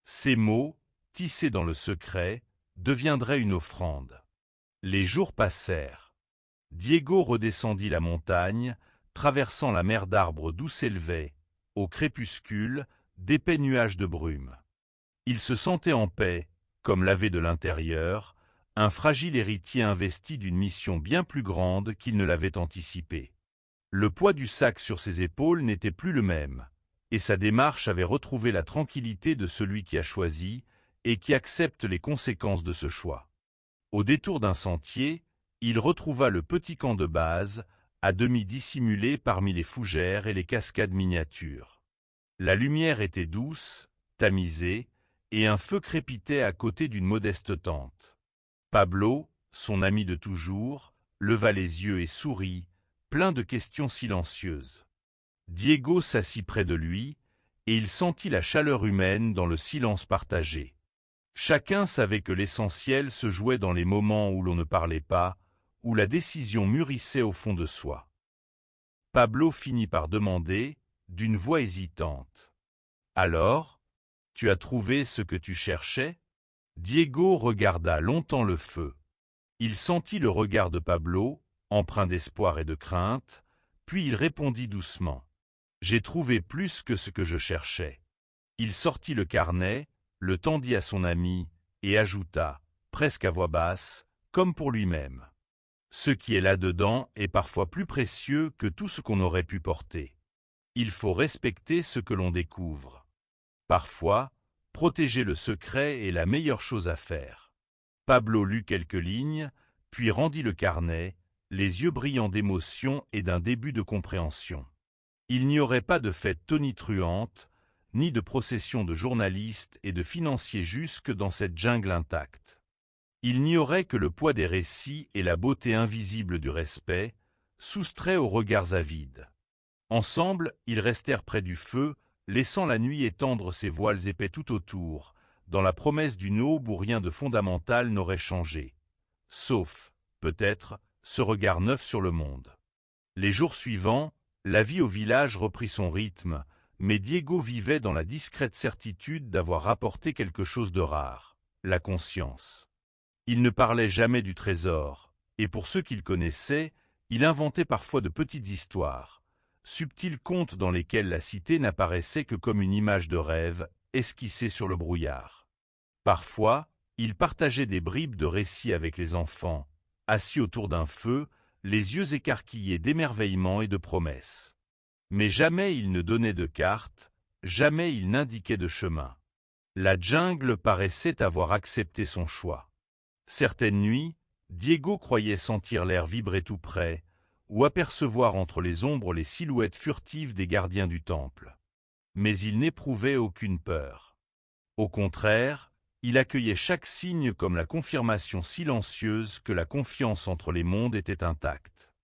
Ces mots, tissés dans le secret, deviendraient une offrande. Les jours passèrent. Diego redescendit la montagne, traversant la mer d'arbres d'où s'élevaient, au crépuscule, d'épais nuages de brume. Il se sentait en paix, comme lavé de l'intérieur, un fragile héritier investi d'une mission bien plus grande qu'il ne l'avait anticipé. Le poids du sac sur ses épaules n'était plus le même, et sa démarche avait retrouvé la tranquillité de celui qui a choisi et qui accepte les conséquences de ce choix. Au détour d'un sentier, il retrouva le petit camp de base, à demi dissimulé parmi les fougères et les cascades miniatures. La lumière était douce, tamisée, et un feu crépitait à côté d'une modeste tente. Pablo, son ami de toujours, leva les yeux et sourit, plein de questions silencieuses. Diego s'assit près de lui, et il sentit la chaleur humaine dans le silence partagé. Chacun savait que l'essentiel se jouait dans les moments où l'on ne parlait pas, où la décision mûrissait au fond de soi. Pablo finit par demander, d'une voix hésitante. « Alors, tu as trouvé ce que tu cherchais ?» Diego regarda longtemps le feu. Il sentit le regard de Pablo, empreint d'espoir et de crainte, puis il répondit doucement. « J'ai trouvé plus que ce que je cherchais. » Il sortit le carnet, le tendit à son ami, et ajouta, presque à voix basse, comme pour lui-même. « Ce qui est là-dedans est parfois plus précieux que tout ce qu'on aurait pu porter. Il faut respecter ce que l'on découvre. Parfois, protéger le secret est la meilleure chose à faire. » Pablo lut quelques lignes, puis rendit le carnet, les yeux brillants d'émotion et d'un début de compréhension. Il n'y aurait pas de fête tonitruante, ni de procession de journalistes et de financiers jusque dans cette jungle intacte. Il n'y aurait que le poids des récits et la beauté invisible du respect, soustraits aux regards avides. Ensemble, ils restèrent près du feu, laissant la nuit étendre ses voiles épais tout autour, dans la promesse d'une aube où rien de fondamental n'aurait changé. Sauf, peut-être, ce regard neuf sur le monde. Les jours suivants, la vie au village reprit son rythme, mais Diego vivait dans la discrète certitude d'avoir rapporté quelque chose de rare, la conscience. Il ne parlait jamais du trésor, et pour ceux qu'il connaissait, il inventait parfois de petites histoires, subtils contes dans lesquels la cité n'apparaissait que comme une image de rêve, esquissée sur le brouillard. Parfois, il partageait des bribes de récits avec les enfants, assis autour d'un feu, les yeux écarquillés d'émerveillement et de promesses. Mais jamais il ne donnait de carte, jamais il n'indiquait de chemin. La jungle paraissait avoir accepté son choix. Certaines nuits, Diego croyait sentir l'air vibrer tout près, ou apercevoir entre les ombres les silhouettes furtives des gardiens du temple. Mais il n'éprouvait aucune peur. Au contraire, il accueillait chaque signe comme la confirmation silencieuse que la confiance entre les mondes était intacte.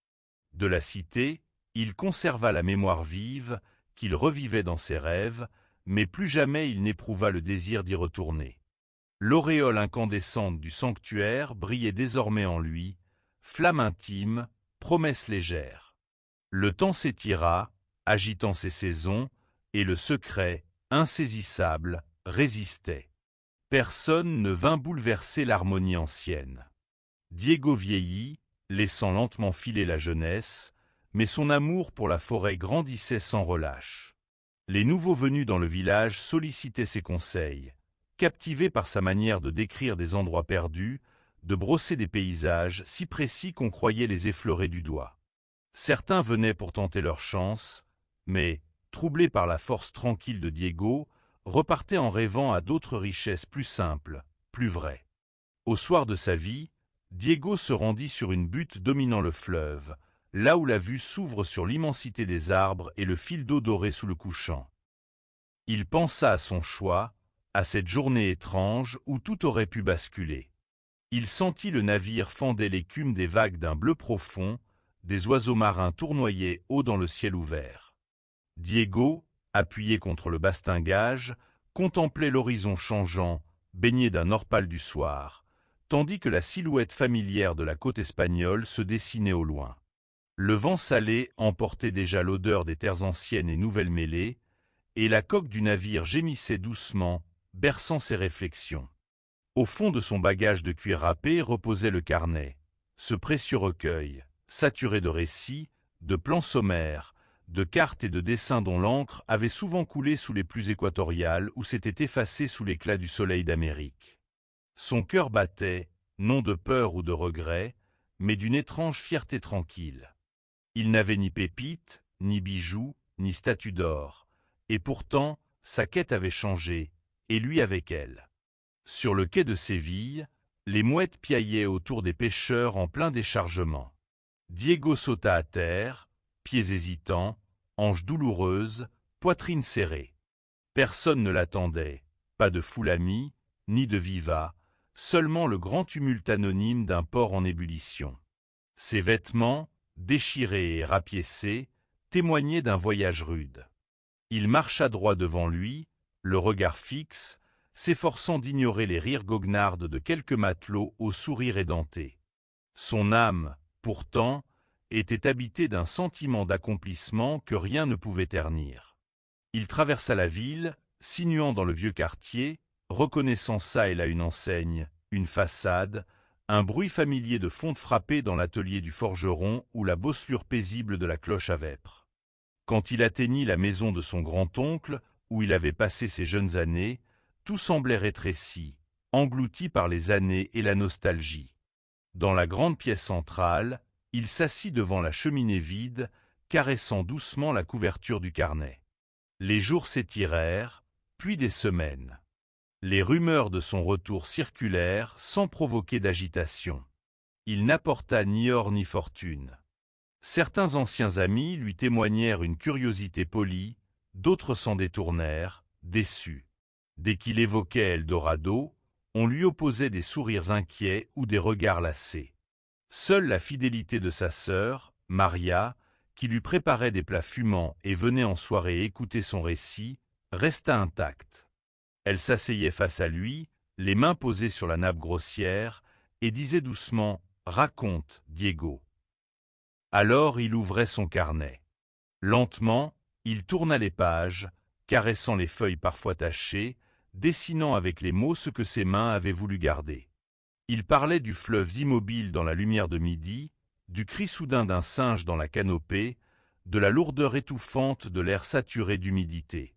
De la cité, il conserva la mémoire vive, qu'il revivait dans ses rêves, mais plus jamais il n'éprouva le désir d'y retourner. L'auréole incandescente du sanctuaire brillait désormais en lui, flamme intime, promesse légère. Le temps s'étira, agitant ses saisons, et le secret, insaisissable, résistait. Personne ne vint bouleverser l'harmonie ancienne. Diego vieillit, laissant lentement filer la jeunesse, mais son amour pour la forêt grandissait sans relâche. Les nouveaux venus dans le village sollicitaient ses conseils, captivés par sa manière de décrire des endroits perdus, de brosser des paysages si précis qu'on croyait les effleurer du doigt. Certains venaient pour tenter leur chance, mais, troublés par la force tranquille de Diego, repartaient en rêvant à d'autres richesses plus simples, plus vraies. Au soir de sa vie, Diego se rendit sur une butte dominant le fleuve, là où la vue s'ouvre sur l'immensité des arbres et le fil d'eau doré sous le couchant. Il pensa à son choix, à cette journée étrange où tout aurait pu basculer. Il sentit le navire fender l'écume des vagues d'un bleu profond, des oiseaux marins tournoyaient haut dans le ciel ouvert. Diego, appuyé contre le bastingage, contemplait l'horizon changeant, baigné d'un or pâle du soir, tandis que la silhouette familière de la côte espagnole se dessinait au loin. Le vent salé emportait déjà l'odeur des terres anciennes et nouvelles mêlées, et la coque du navire gémissait doucement, berçant ses réflexions. Au fond de son bagage de cuir râpé reposait le carnet, ce précieux recueil, saturé de récits, de plans sommaires, de cartes et de dessins dont l'encre avait souvent coulé sous les pluies équatoriales ou s'était effacée sous l'éclat du soleil d'Amérique. Son cœur battait, non de peur ou de regret, mais d'une étrange fierté tranquille. Il n'avait ni pépites, ni bijoux, ni statue d'or, et pourtant, sa quête avait changé, et lui avec elle. Sur le quai de Séville, les mouettes piaillaient autour des pêcheurs en plein déchargement. Diego sauta à terre, pieds hésitants, hanches douloureuses, poitrine serrée. Personne ne l'attendait, pas de foule amie, ni de viva, seulement le grand tumulte anonyme d'un port en ébullition. Ses vêtements, déchirés et rapiécés, témoignaient d'un voyage rude. Il marcha droit devant lui, le regard fixe, s'efforçant d'ignorer les rires goguenards de quelques matelots au sourire édenté. Son âme, pourtant, était habitée d'un sentiment d'accomplissement que rien ne pouvait ternir. Il traversa la ville, sinuant dans le vieux quartier, reconnaissant çà et là une enseigne, une façade, un bruit familier de fonte frappée dans l'atelier du forgeron ou la bosselure paisible de la cloche à vêpres. Quand il atteignit la maison de son grand-oncle, où il avait passé ses jeunes années, tout semblait rétréci, englouti par les années et la nostalgie. Dans la grande pièce centrale, il s'assit devant la cheminée vide, caressant doucement la couverture du carnet. Les jours s'étirèrent, puis des semaines. Les rumeurs de son retour circulèrent sans provoquer d'agitation. Il n'apporta ni or ni fortune. Certains anciens amis lui témoignèrent une curiosité polie, d'autres s'en détournèrent, déçus. Dès qu'il évoquait Eldorado, on lui opposait des sourires inquiets ou des regards lassés. Seule la fidélité de sa sœur, Maria, qui lui préparait des plats fumants et venait en soirée écouter son récit, resta intacte. Elle s'asseyait face à lui, les mains posées sur la nappe grossière, et disait doucement « Raconte, Diego ». Alors il ouvrait son carnet. Lentement, il tourna les pages, caressant les feuilles parfois tachées, dessinant avec les mots ce que ses mains avaient voulu garder. Il parlait du fleuve immobile dans la lumière de midi, du cri soudain d'un singe dans la canopée, de la lourdeur étouffante de l'air saturé d'humidité.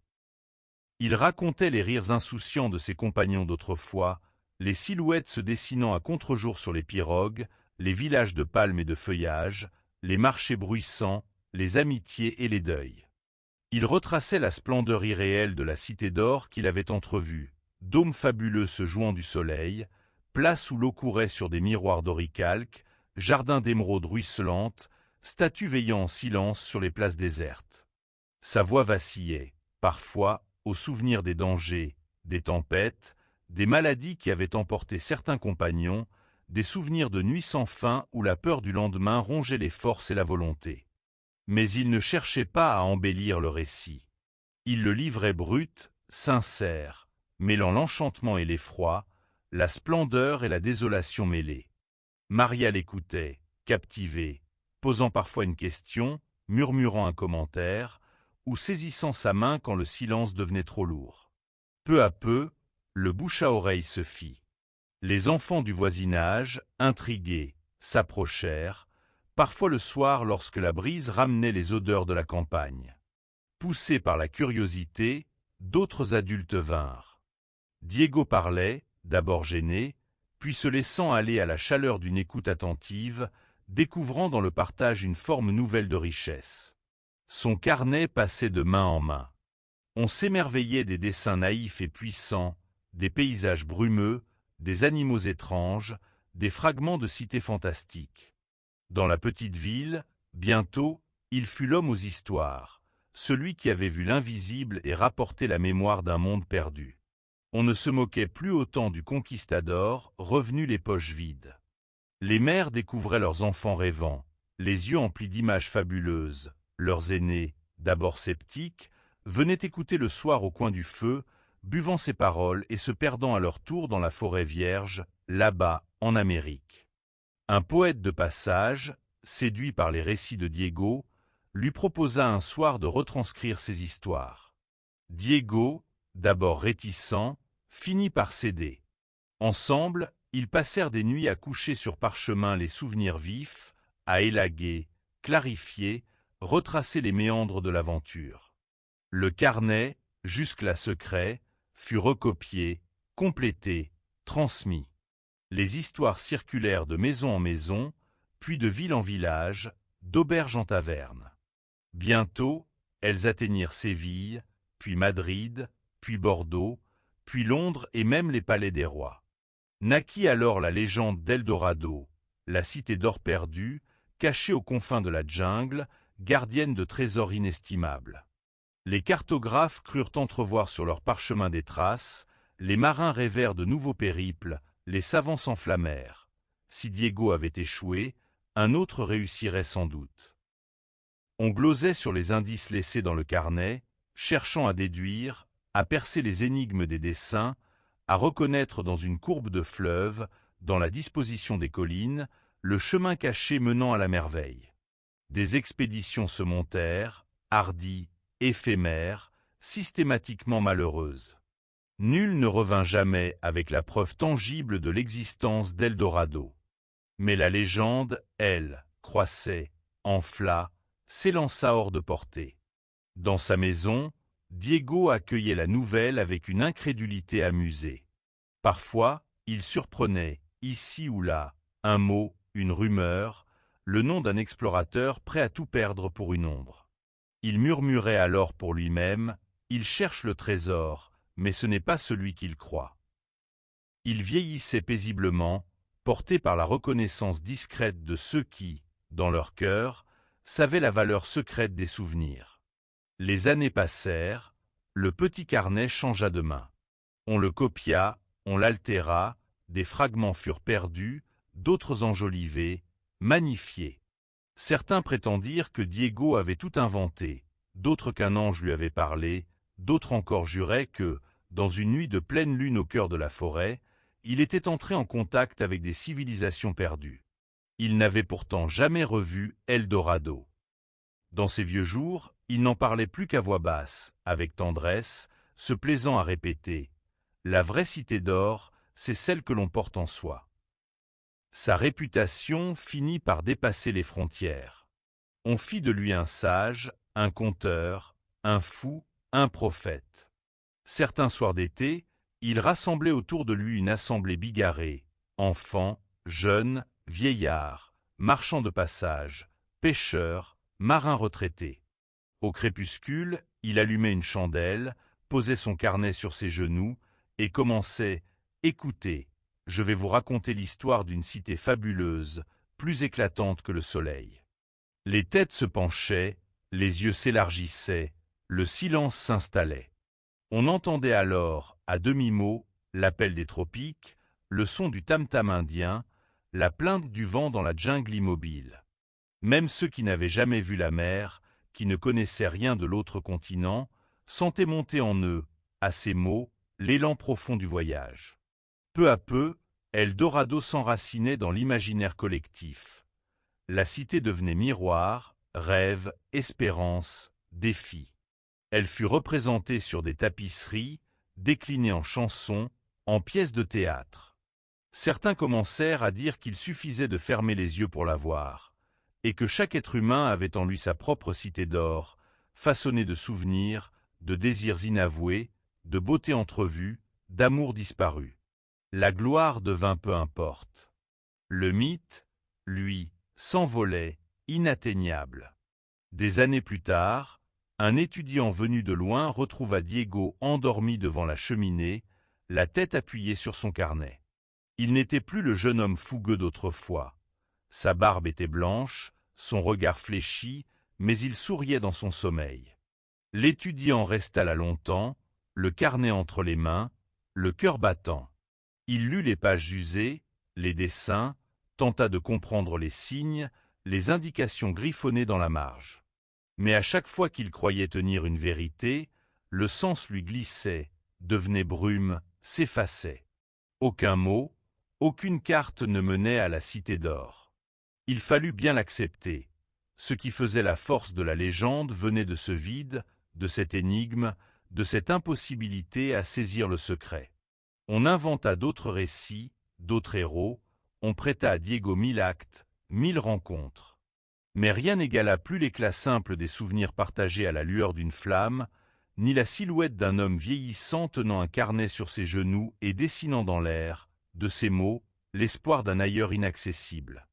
Il racontait les rires insouciants de ses compagnons d'autrefois, les silhouettes se dessinant à contre-jour sur les pirogues, les villages de palmes et de feuillages, les marchés bruissants, les amitiés et les deuils. Il retraçait la splendeur irréelle de la cité d'or qu'il avait entrevue, dôme fabuleux se jouant du soleil, place où l'eau courait sur des miroirs d'oricalque, jardin d'émeraudes ruisselantes, statues veillant en silence sur les places désertes. Sa voix vacillait, parfois, au souvenir des dangers, des tempêtes, des maladies qui avaient emporté certains compagnons, des souvenirs de nuits sans fin où la peur du lendemain rongeait les forces et la volonté. Mais il ne cherchait pas à embellir le récit. Il le livrait brut, sincère, mêlant l'enchantement et l'effroi, la splendeur et la désolation mêlées. Maria l'écoutait, captivée, posant parfois une question, murmurant un commentaire, ou saisissant sa main quand le silence devenait trop lourd. Peu à peu, le bouche à oreille se fit. Les enfants du voisinage, intrigués, s'approchèrent, parfois le soir lorsque la brise ramenait les odeurs de la campagne. Poussés par la curiosité, d'autres adultes vinrent. Diego parlait, d'abord gêné, puis se laissant aller à la chaleur d'une écoute attentive, découvrant dans le partage une forme nouvelle de richesse. Son carnet passait de main en main. On s'émerveillait des dessins naïfs et puissants, des paysages brumeux, des animaux étranges, des fragments de cités fantastiques. Dans la petite ville, bientôt, il fut l'homme aux histoires, celui qui avait vu l'invisible et rapporté la mémoire d'un monde perdu. On ne se moquait plus autant du conquistador, revenu les poches vides. Les mères découvraient leurs enfants rêvants, les yeux emplis d'images fabuleuses. Leurs aînés, d'abord sceptiques, venaient écouter le soir au coin du feu, buvant ses paroles et se perdant à leur tour dans la forêt vierge, là-bas, en Amérique. Un poète de passage, séduit par les récits de Diego, lui proposa un soir de retranscrire ses histoires. Diego, d'abord réticent, finit par céder. Ensemble, ils passèrent des nuits à coucher sur parchemin les souvenirs vifs, à élaguer, clarifier, retracer les méandres de l'aventure. Le carnet, jusque-là secret, fut recopié, complété, transmis. Les histoires circulèrent de maison en maison, puis de ville en village, d'auberge en taverne. Bientôt, elles atteignirent Séville, puis Madrid, puis Bordeaux, puis Londres et même les palais des rois. Naquit alors la légende d'Eldorado, la cité d'or perdue, cachée aux confins de la jungle, gardienne de trésors inestimables. Les cartographes crurent entrevoir sur leur parchemin des traces, les marins rêvèrent de nouveaux périples, les savants s'enflammèrent. Si Diego avait échoué, un autre réussirait sans doute. On glosait sur les indices laissés dans le carnet, cherchant à déduire, à percer les énigmes des dessins, à reconnaître dans une courbe de fleuve, dans la disposition des collines, le chemin caché menant à la merveille. Des expéditions se montèrent, hardies, éphémères, systématiquement malheureuses. Nul ne revint jamais avec la preuve tangible de l'existence d'Eldorado. Mais la légende, elle, croissait, enfla, s'élança hors de portée. Dans sa maison, Diego accueillait la nouvelle avec une incrédulité amusée. Parfois, il surprenait, ici ou là, un mot, une rumeur, le nom d'un explorateur prêt à tout perdre pour une ombre. Il murmurait alors pour lui-même, « Il cherche le trésor, mais ce n'est pas celui qu'il croit. » Il vieillissait paisiblement, porté par la reconnaissance discrète de ceux qui, dans leur cœur, savaient la valeur secrète des souvenirs. Les années passèrent, le petit carnet changea de main. On le copia, on l'altéra, des fragments furent perdus, d'autres enjolivés, magnifiés. Certains prétendirent que Diego avait tout inventé, d'autres qu'un ange lui avait parlé, d'autres encore juraient que, dans une nuit de pleine lune au cœur de la forêt, il était entré en contact avec des civilisations perdues. Il n'avait pourtant jamais revu Eldorado. Dans ses vieux jours, il n'en parlait plus qu'à voix basse, avec tendresse, se plaisant à répéter « La vraie cité d'or, c'est celle que l'on porte en soi. » Sa réputation finit par dépasser les frontières. On fit de lui un sage, un conteur, un fou, un prophète. Certains soirs d'été, il rassemblait autour de lui une assemblée bigarrée, enfants, jeunes, vieillards, marchands de passage, pêcheurs, marins retraités. Au crépuscule, il allumait une chandelle, posait son carnet sur ses genoux et commençait « Écoutez, je vais vous raconter l'histoire d'une cité fabuleuse, plus éclatante que le soleil. » Les têtes se penchaient, les yeux s'élargissaient, le silence s'installait. On entendait alors, à demi-mot, l'appel des tropiques, le son du tam-tam indien, la plainte du vent dans la jungle immobile. Même ceux qui n'avaient jamais vu la mer, qui ne connaissaient rien de l'autre continent, sentaient monter en eux, à ces mots, l'élan profond du voyage. Peu à peu, Eldorado s'enracinait dans l'imaginaire collectif. La cité devenait miroir, rêve, espérance, défi. Elle fut représentée sur des tapisseries, déclinée en chansons, en pièces de théâtre. Certains commencèrent à dire qu'il suffisait de fermer les yeux pour la voir, et que chaque être humain avait en lui sa propre cité d'or, façonnée de souvenirs, de désirs inavoués, de beauté entrevue, d'amour disparu. La gloire devint peu importe. Le mythe, lui, s'envolait, inatteignable. Des années plus tard, un étudiant venu de loin retrouva Diego endormi devant la cheminée, la tête appuyée sur son carnet. Il n'était plus le jeune homme fougueux d'autrefois. Sa barbe était blanche, son regard fléchi, mais il souriait dans son sommeil. L'étudiant resta là longtemps, le carnet entre les mains, le cœur battant. Il lut les pages usées, les dessins, tenta de comprendre les signes, les indications griffonnées dans la marge. Mais à chaque fois qu'il croyait tenir une vérité, le sens lui glissait, devenait brume, s'effaçait. Aucun mot, aucune carte ne menait à la cité d'or. Il fallut bien l'accepter. Ce qui faisait la force de la légende venait de ce vide, de cette énigme, de cette impossibilité à saisir le secret. On inventa d'autres récits, d'autres héros, on prêta à Diego 1000 actes, 1000 rencontres. Mais rien n'égala plus l'éclat simple des souvenirs partagés à la lueur d'une flamme, ni la silhouette d'un homme vieillissant tenant un carnet sur ses genoux et dessinant dans l'air, de ces mots, l'espoir d'un ailleurs inaccessible.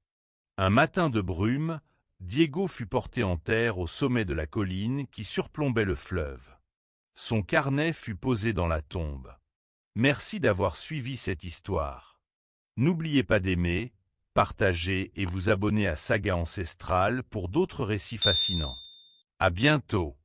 Un matin de brume, Diego fut porté en terre au sommet de la colline qui surplombait le fleuve. Son carnet fut posé dans la tombe. Merci d'avoir suivi cette histoire. N'oubliez pas d'aimer, partager et vous abonner à Saga Ancestrale pour d'autres récits fascinants. À bientôt.